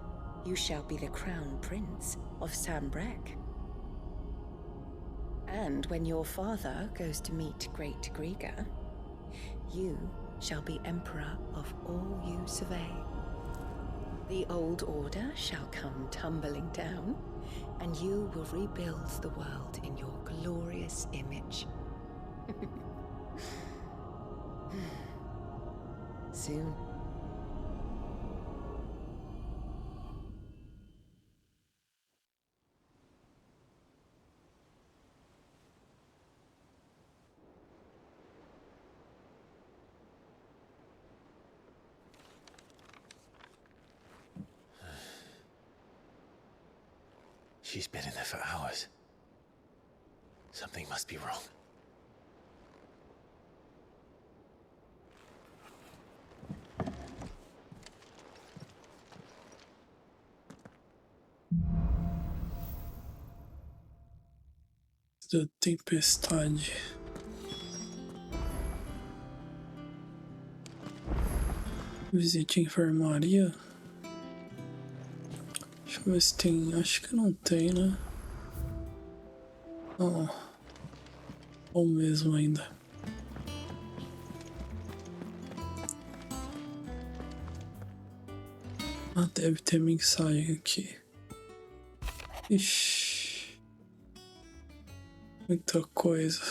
you shall be the crown prince of Sambrec. And when your father goes to meet Great Grieger, you shall be emperor of all you survey. The old order shall come tumbling down, and you will rebuild the world in your glorious image. Soon. She's been in there for hours. Something must be wrong. Da tempestade. Visite a enfermaria. Deixa eu ver se tem. Acho que não tem, né? Não. Ou mesmo ainda. Ah, deve ter mensagem aqui. Ixi. Muita coisa.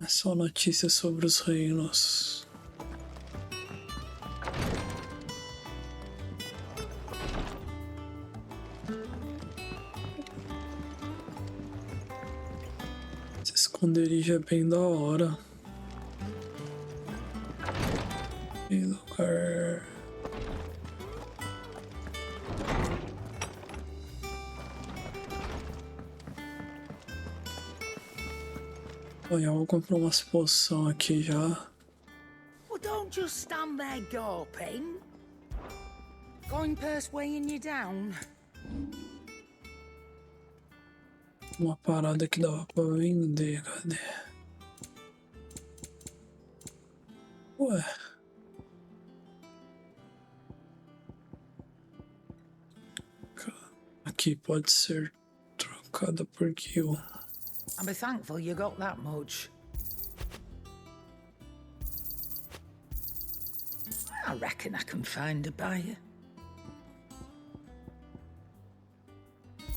É só notícias sobre os reinos. Esse esconderijo é bem da hora. Que lugar. Olha, eu vou comprar umas poções aqui já. Well, don't just stand there gawping. Going purse weighing you down. Uma parada que dava pra vender, cadê? Ué. Aqui pode ser trocada por kill. And be thankful you got that much. I reckon I can find a buyer.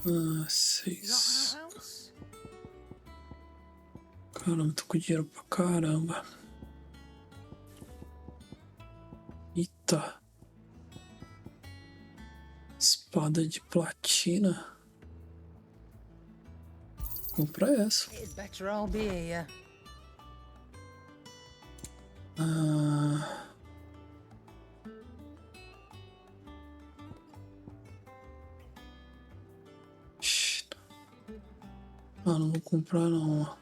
Ah, 6. Caramba, tô com dinheiro pra caramba. Eita. Espada de platina. Compra essa. Better I'll be here. Ah. Ah, não vou comprar não.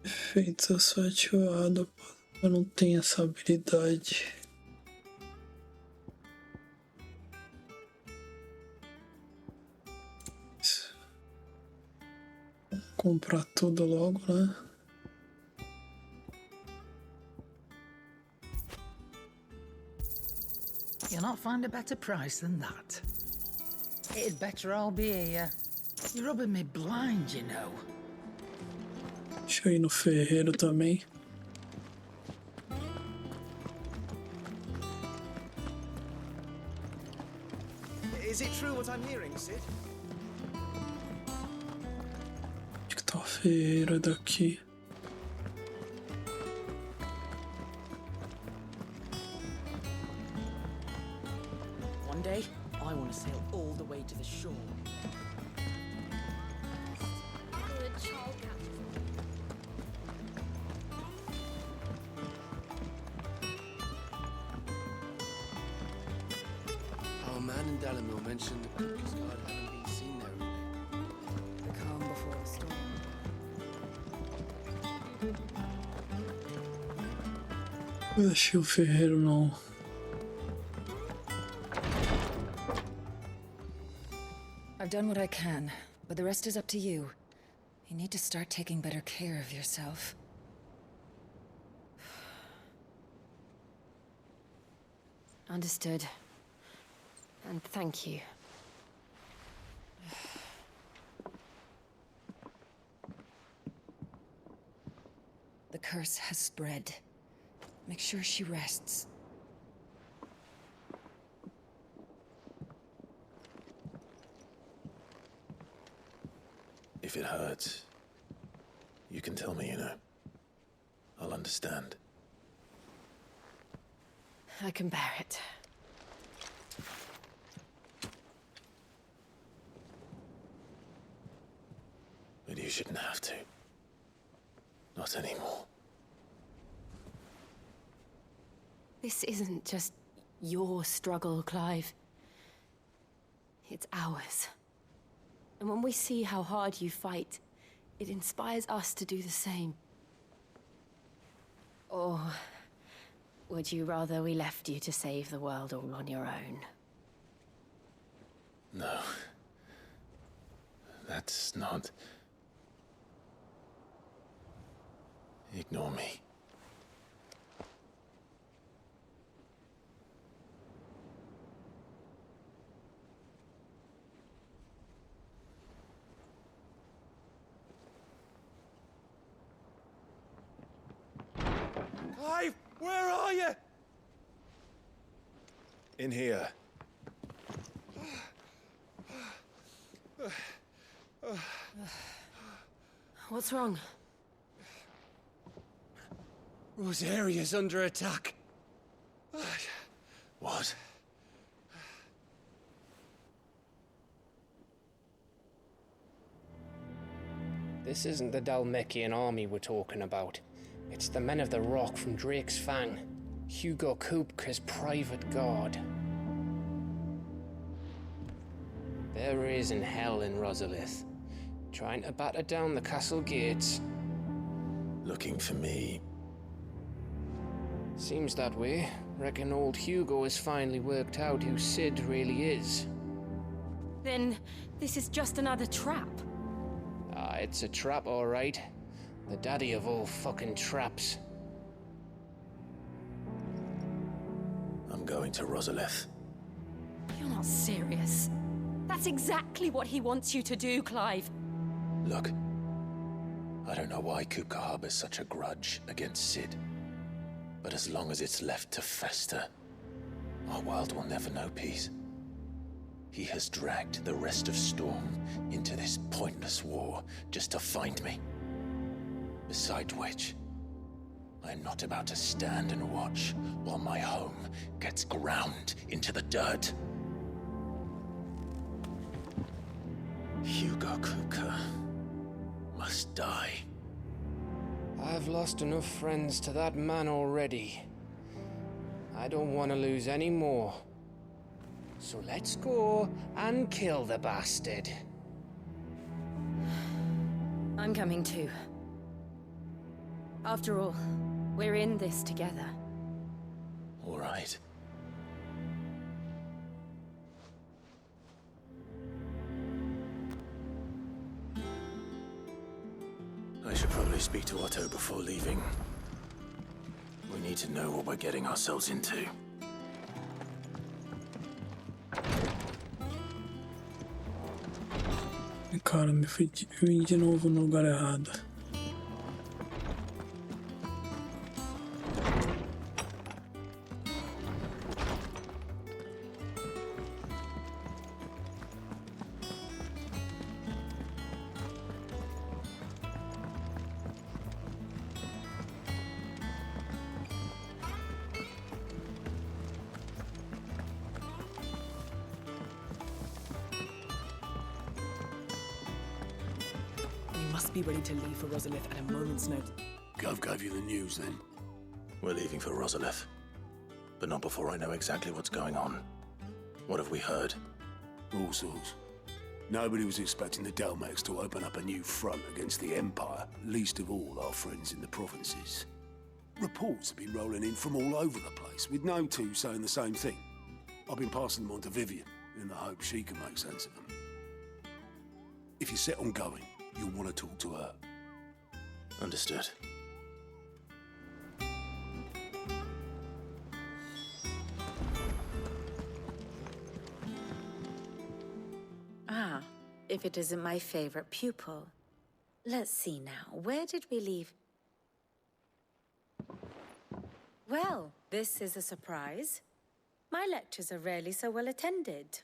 Efeito só ativado. Eu não tenho essa habilidade. Vou comprar tudo logo, né? You'll not find a better price than that. It'd better all be here. You're rubbing me blind, you know. Deixa eu ir no ferreiro também. Is it true what I'm hearing, Sid? Acho que tá o ferreiro daqui. One day, I want to sail all the way to the shore. Man in Dalamil mentioned the Cookies God hadn't been seen there lately. The calm before the storm. Eu achei o ferreiro não. I've done what I can, but the rest is up to you. You need to start taking better care of yourself. Understood. And thank you. The curse has spread. Make sure she rests. If it hurts, you can tell me, you know. I'll understand. I can bear it. But you shouldn't have to. Not anymore. This isn't just your struggle, Clive. It's ours. And when we see how hard you fight, it inspires us to do the same. Or would you rather we left you to save the world all on your own? No. That's not... Ignore me. Clive, where are you? In here. What's wrong? Rosaria's under attack. What? This isn't the Dalmekian army we're talking about. It's the men of the Rock from Drake's Fang. Hugo Kupka's private guard. There is in hell in Rosalith, trying to batter down the castle gates. Looking for me. Seems that way. Reckon old Hugo has finally worked out who Sid really is. Then this is just another trap. Ah, it's a trap, all right. The daddy of all fucking traps. I'm going to Rosalith. You're not serious. That's exactly what he wants you to do, Clive. Look, I don't know why Kupka harbors such a grudge against Sid. But as long as it's left to fester, our world will never know peace. He has dragged the rest of Storm into this pointless war just to find me. Besides which, I am not about to stand and watch while my home gets ground into the dirt. Hugo Kupka must die. I've lost enough friends to that man already. I don't want to lose any more. So let's go and kill the bastard. I'm coming too. After all, we're in this together. All right. I should probably speak to Otto before leaving. We need to know what we're getting ourselves into. Cara, me fui de novo no lugar errado. Be ready to leave for Rosalith at a moment's notice. Gov gave you the news, then? We're leaving for Rosalith. But not before I know exactly what's going on. What have we heard? All sorts. Nobody was expecting the Delmex to open up a new front against the Empire, least of all our friends in the provinces. Reports have been rolling in from all over the place, with no two saying the same thing. I've been passing them on to Vivian, in the hope she can make sense of them. If you're set on going, you'll want to talk to her. Understood. Ah, if it isn't my favorite pupil. Let's see now, where did we leave? Well, this is a surprise. My lectures are rarely so well attended.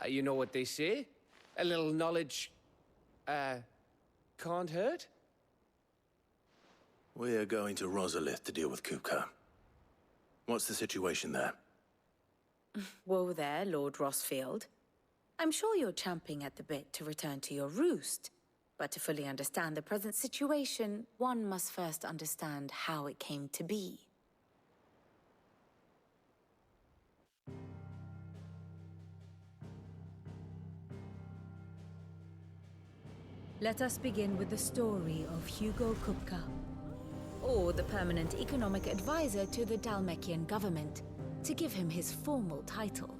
You know what they say? A little knowledge, can't hurt? We're going to Rosalith to deal with Kupka. What's the situation there? Whoa there, Lord Rossfield. I'm sure you're champing at the bit to return to your roost. But to fully understand the present situation, one must first understand how it came to be. Let us begin with the story of Hugo Kupka, or the permanent economic advisor to the Dalmekian government, to give him his formal title.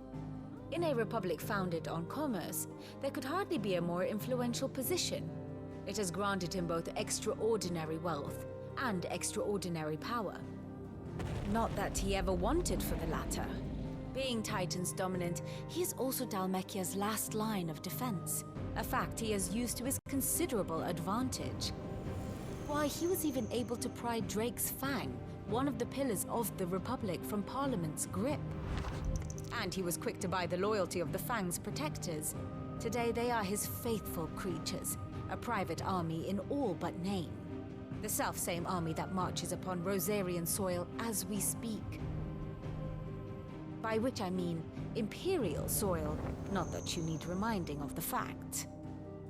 In a republic founded on commerce, there could hardly be a more influential position. It has granted him both extraordinary wealth and extraordinary power. Not that he ever wanted for the latter. Being Titan's dominant, he is also Dalmekia's last line of defense, a fact he has used to his considerable advantage. Why, he was even able to pry Drake's Fang, one of the pillars of the Republic, from Parliament's grip. And he was quick to buy the loyalty of the Fang's protectors. Today they are his faithful creatures, a private army in all but name. The self-same army that marches upon Rosarian soil as we speak. By which I mean Imperial soil, not that you need reminding of the fact.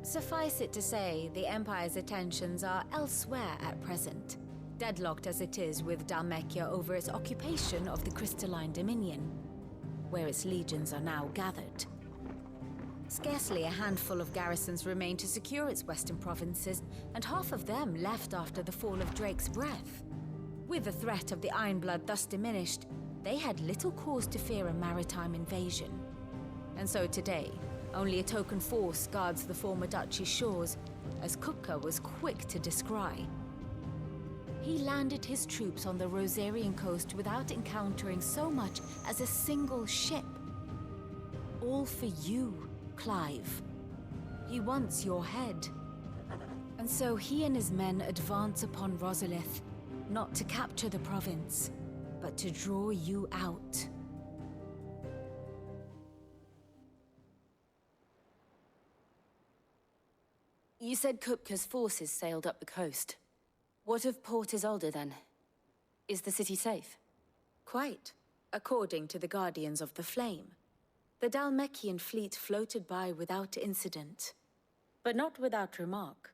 Suffice it to say, the Empire's attentions are elsewhere at present, deadlocked as it is with Dalmekia over its occupation of the Crystalline Dominion, where its legions are now gathered. Scarcely a handful of garrisons remain to secure its western provinces, and half of them left after the fall of Drake's Breath. With the threat of the Ironblood thus diminished, they had little cause to fear a maritime invasion. And so today, only a token force guards the former duchy's shores, as Kupka was quick to descry. He landed his troops on the Rosarian coast without encountering so much as a single ship. All for you, Clive. He wants your head. And so he and his men advance upon Rosalith, not to capture the province, but to draw you out. You said Kupka's forces sailed up the coast. What of Port Isolde, then? Is the city safe? Quite, according to the Guardians of the Flame. The Dalmekian fleet floated by without incident. But not without remark.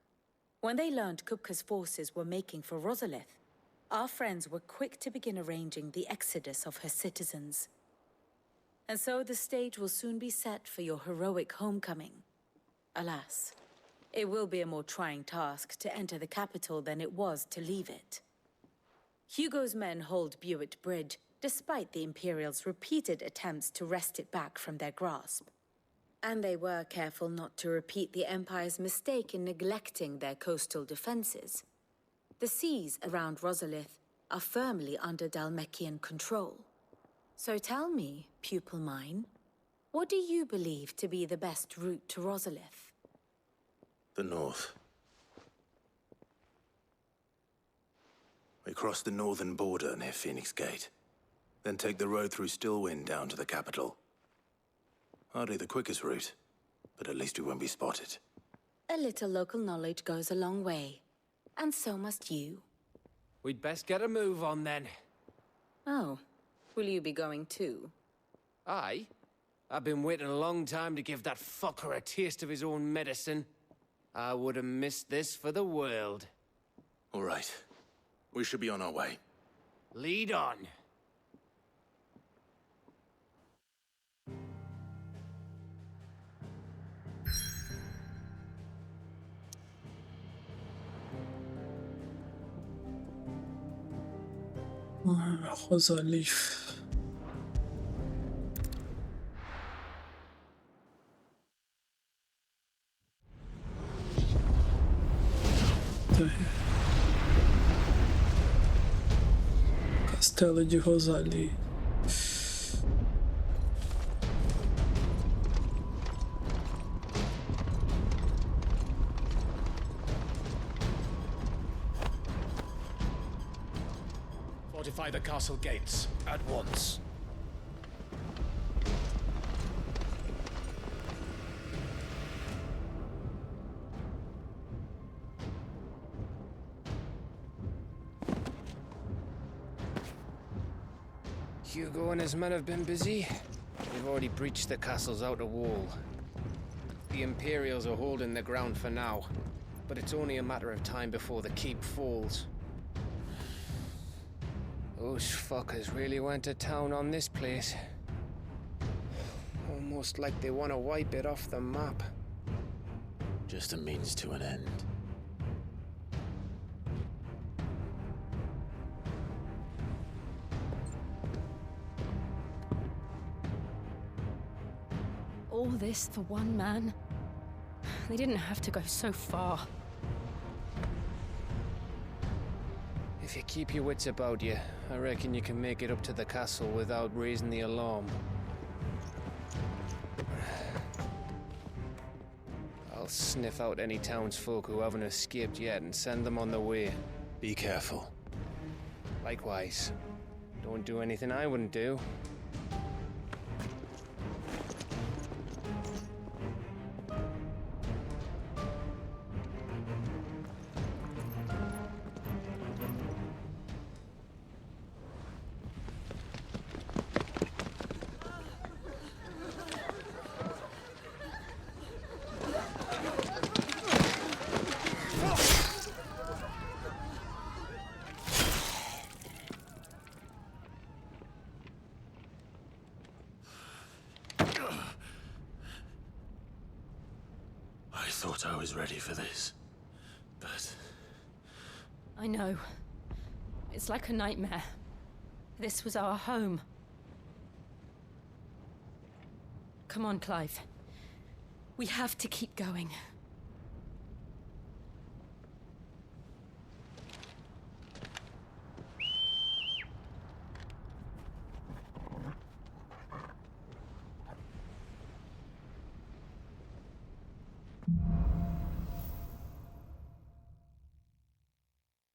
When they learned Kupka's forces were making for Rosalith, our friends were quick to begin arranging the exodus of her citizens. And so the stage will soon be set for your heroic homecoming. Alas, it will be a more trying task to enter the capital than it was to leave it. Hugo's men hold Buet Bridge, despite the Imperials' repeated attempts to wrest it back from their grasp. And they were careful not to repeat the Empire's mistake in neglecting their coastal defenses. The seas around Rosalith are firmly under Dalmekian control. So tell me, pupil mine, what do you believe to be the best route to Rosalith? The north. We cross the northern border near Phoenix Gate, then take the road through Stillwind down to the capital. Hardly the quickest route, but at least we won't be spotted. A little local knowledge goes a long way, and so must you. We'd best get a move on then. Oh, will you be going too? Aye. I've been waiting a long time to give that fucker a taste of his own medicine. I would have missed this for the world. All right. We should be on our way. Lead on. Rosalie. Castelo de Rosalie. Fortify the castle gates at once. Hugo and his men have been busy. They've already breached the castle's outer wall. The Imperials are holding the ground for now, but it's only a matter of time before the keep falls. Those fuckers really went to town on this place. Almost like they want to wipe it off the map. Just a means to an end. All this for one man? They didn't have to go so far. If you keep your wits about you, I reckon you can make it up to the castle without raising the alarm. I'll sniff out any townsfolk who haven't escaped yet and send them on their way. Be careful. Likewise. Don't do anything I wouldn't do. I thought I was ready for this, but... I know. It's like a nightmare. This was our home. Come on, Clive. We have to keep going.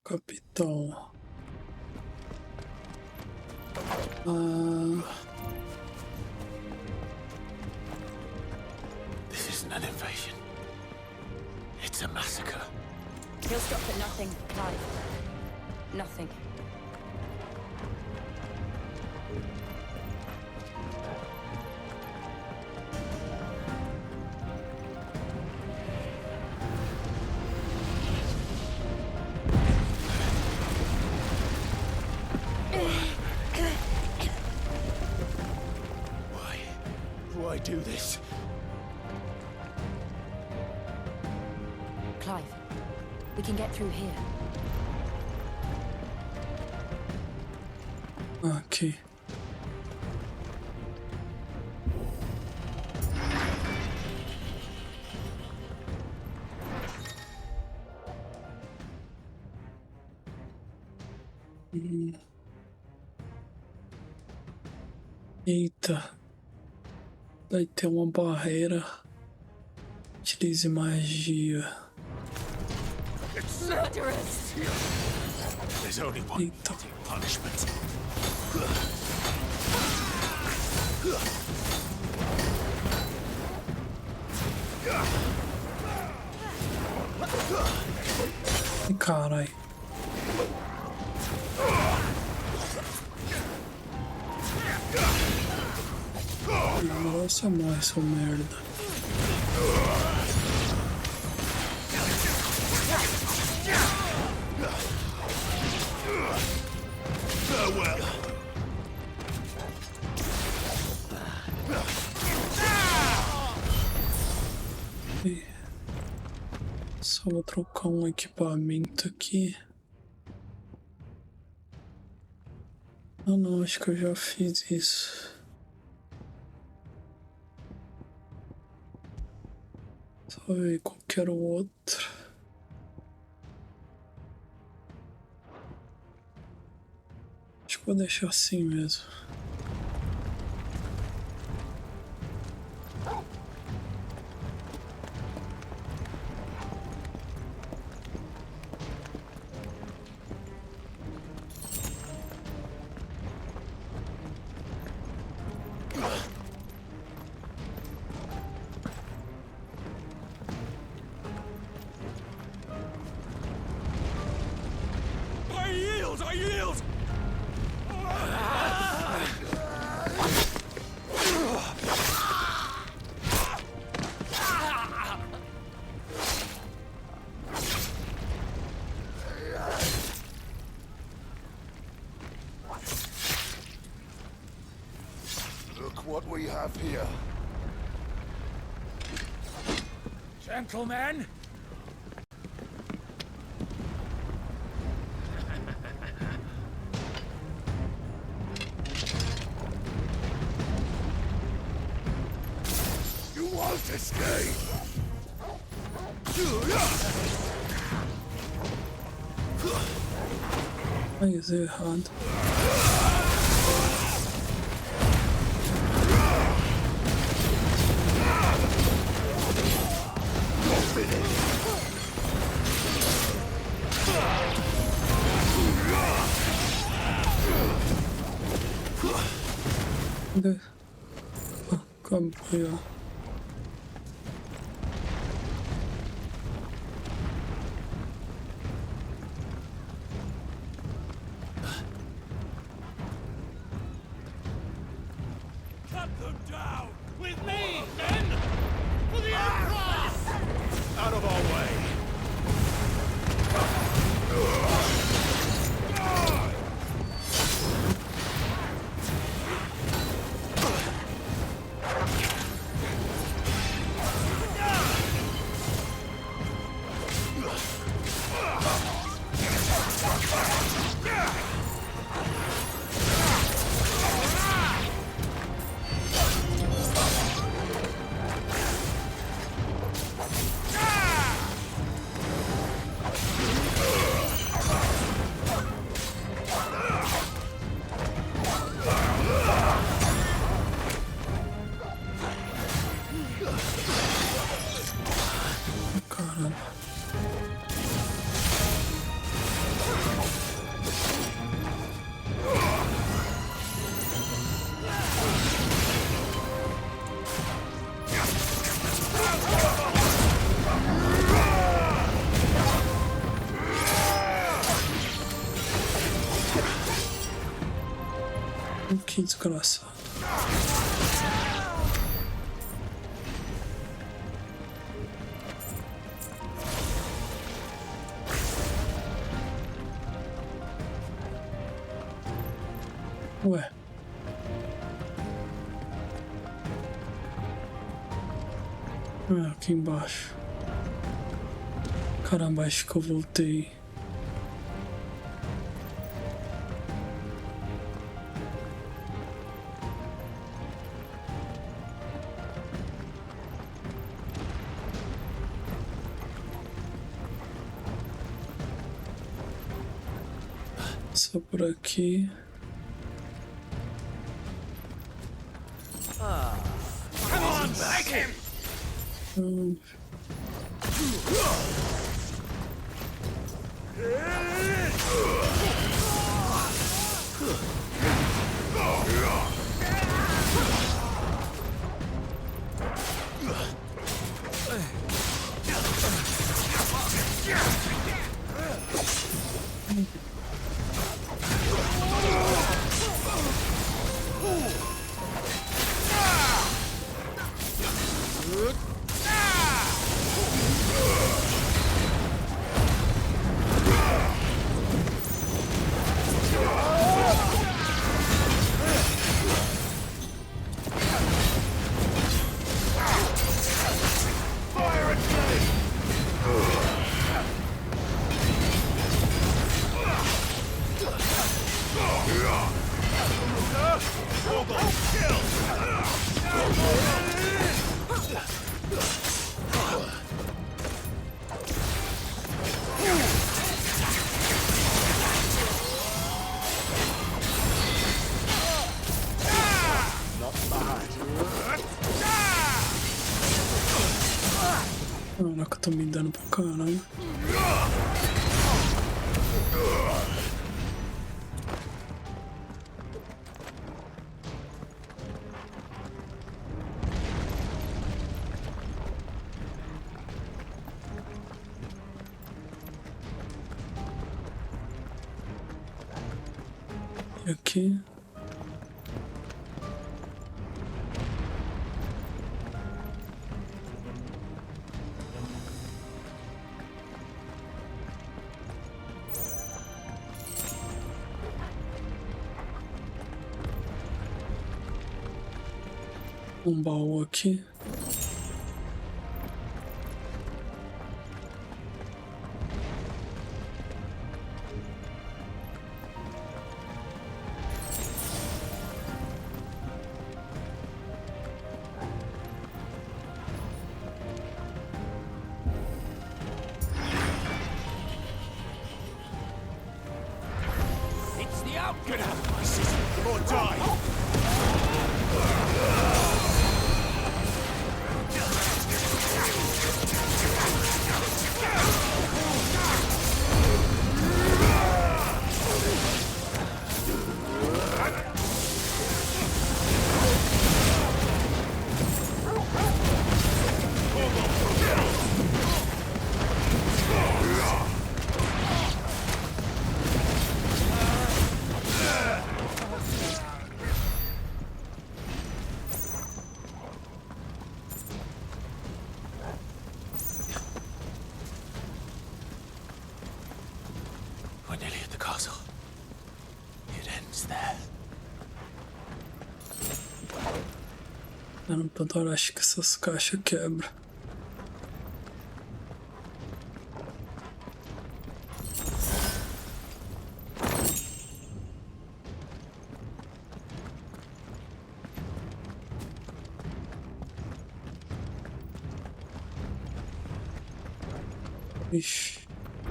Capitão. This isn't an invasion. It's a massacre. He'll stop at nothing, Clive. Nothing. Why do this? Clive, we can get through here. Okay. Eita. Vai ter uma barreira. Utilize magia. Murderers! There's only one punishment. Carai. Nossa, mais sua merda. Farewell. Só vou trocar um equipamento aqui. Ah não, acho que eu já fiz isso. Só ver qualquer outro. Acho que vou deixar assim mesmo. I yield! I yield! Look what we have here. Gentlemen! You won't escape! Mas é errado. Cadê? Ah, acabou já. Cut them down! With me, men! For the Emperor! Out of our way! Caramba. Que desgraçado. Ué. Aqui embaixo. Caramba, acho que eu voltei. Só por aqui. Come on, take him! Caraca, tô me dando pra caramba. E aqui. Um baú aqui. It's the outcome. Get out of my system or die. We're nearly at the castle. It ends there. Eu não toda hora acho que essas caixas quebram. Ixi.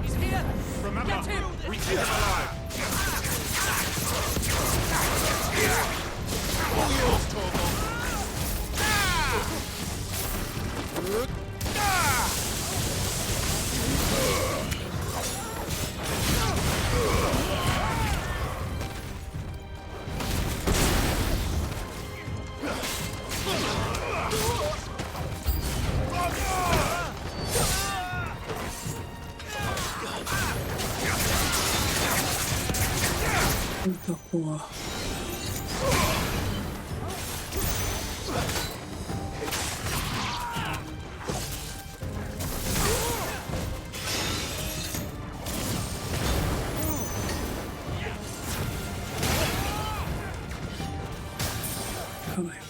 He's here. Remember, get him. We keep him alive. All yours, Torgal. Eita porra. Caralho.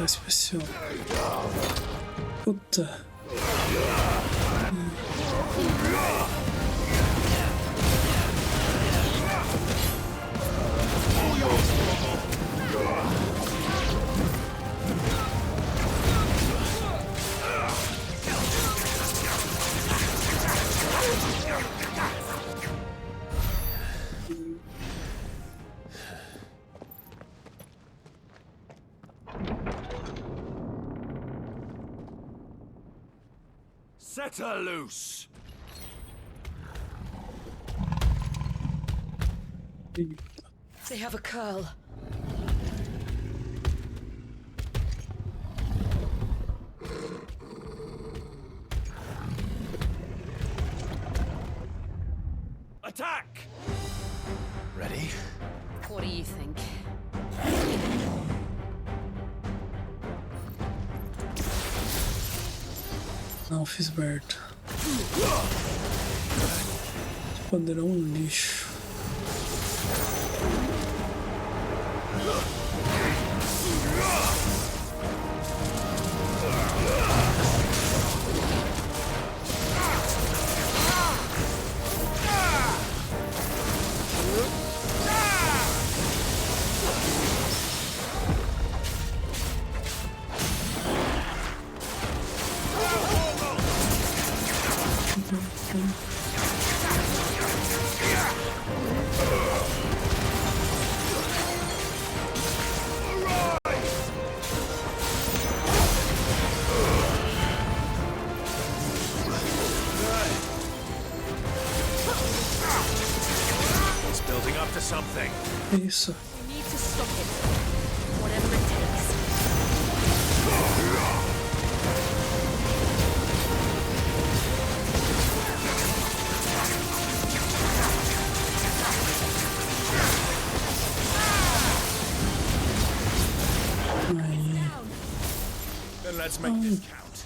Especial. Puta. Set her loose. They have a curl. Attack! Ready? What do you think? Não fiz merda. Espandeirão um lixo. It's building up to something. Isso. We need to stop it. Whatever it takes. Then let's make this count.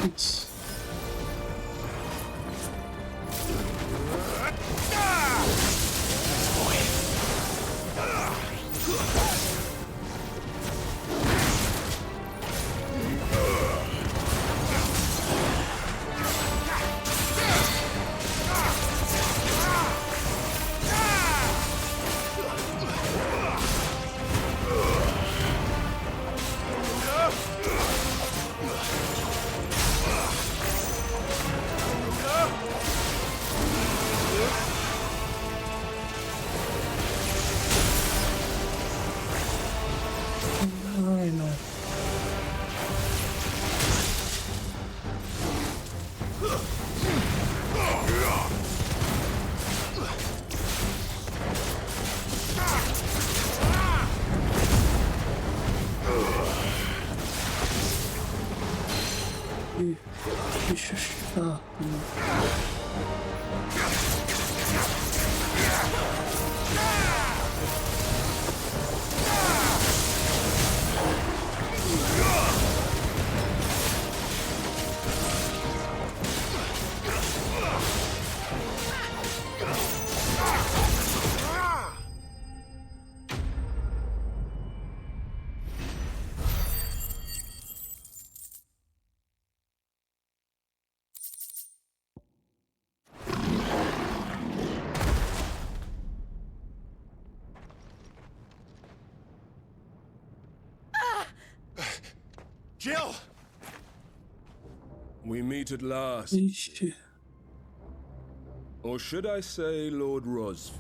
Oops. Ai, não. Ih, bicho chato. Jill! We meet at last. Ixi. Or should I say, Lord Rosfield?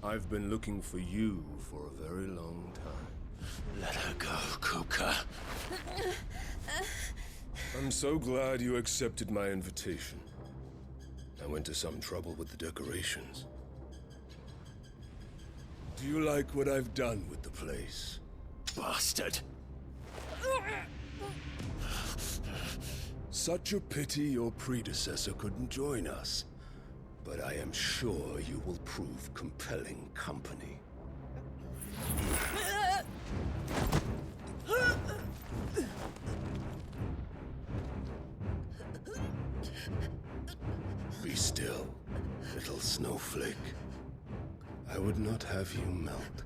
I've been looking for you for a very long time. Let her go, Kuka. I'm so glad you accepted my invitation. I went to some trouble with the decorations. Do you like what I've done with the place? Bastard. Such a pity your predecessor couldn't join us. But I am sure you will prove compelling company. Be still, little snowflake. I would not have you melt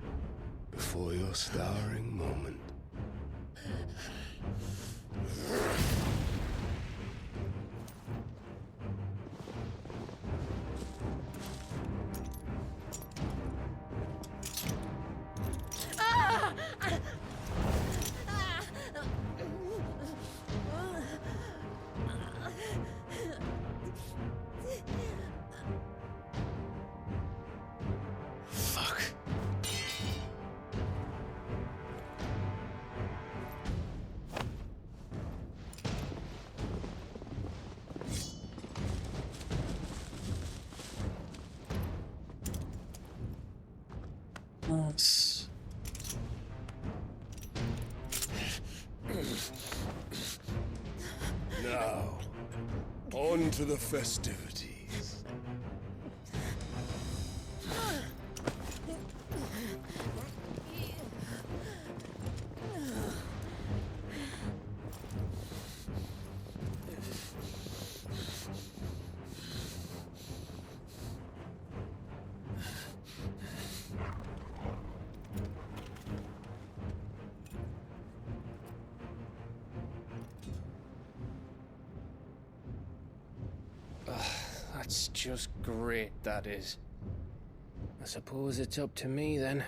before your starring moment. Fuck. Nossa. Now, Welcome to the festivities. That's just great, that is. I suppose it's up to me then.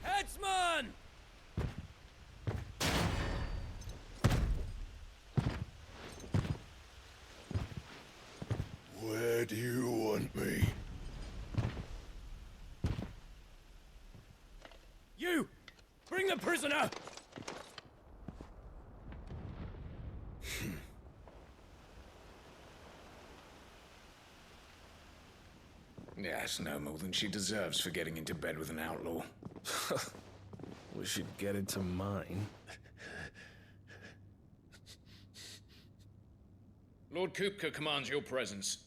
Headsman! Where do you want me? You! Bring the prisoner! Yes, no more than she deserves for getting into bed with an outlaw. We should get into mine. Lord Kupka commands your presence.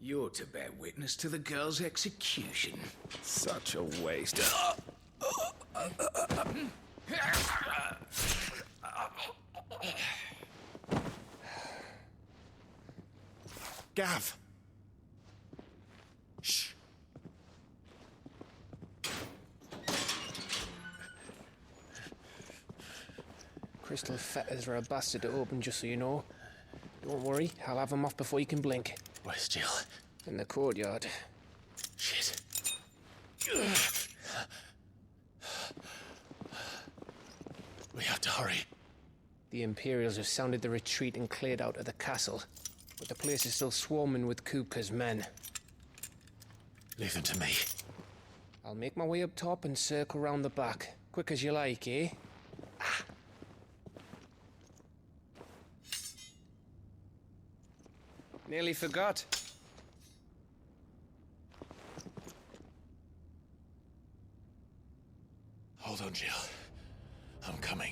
You're to bear witness to the girl's execution. Such a waste. Gav! Shh. Crystal fetters are a bastard to open, just so you know. Don't worry, I'll have them off before you can blink. Where's Jill? In the courtyard. Shit. We have to hurry. The Imperials have sounded the retreat and cleared out of the castle, but the place is still swarming with Kupka's men. Leave them to me. I'll make my way up top and circle round the back. Quick as you like, eh? Nearly forgot. Hold on, Jill. I'm coming.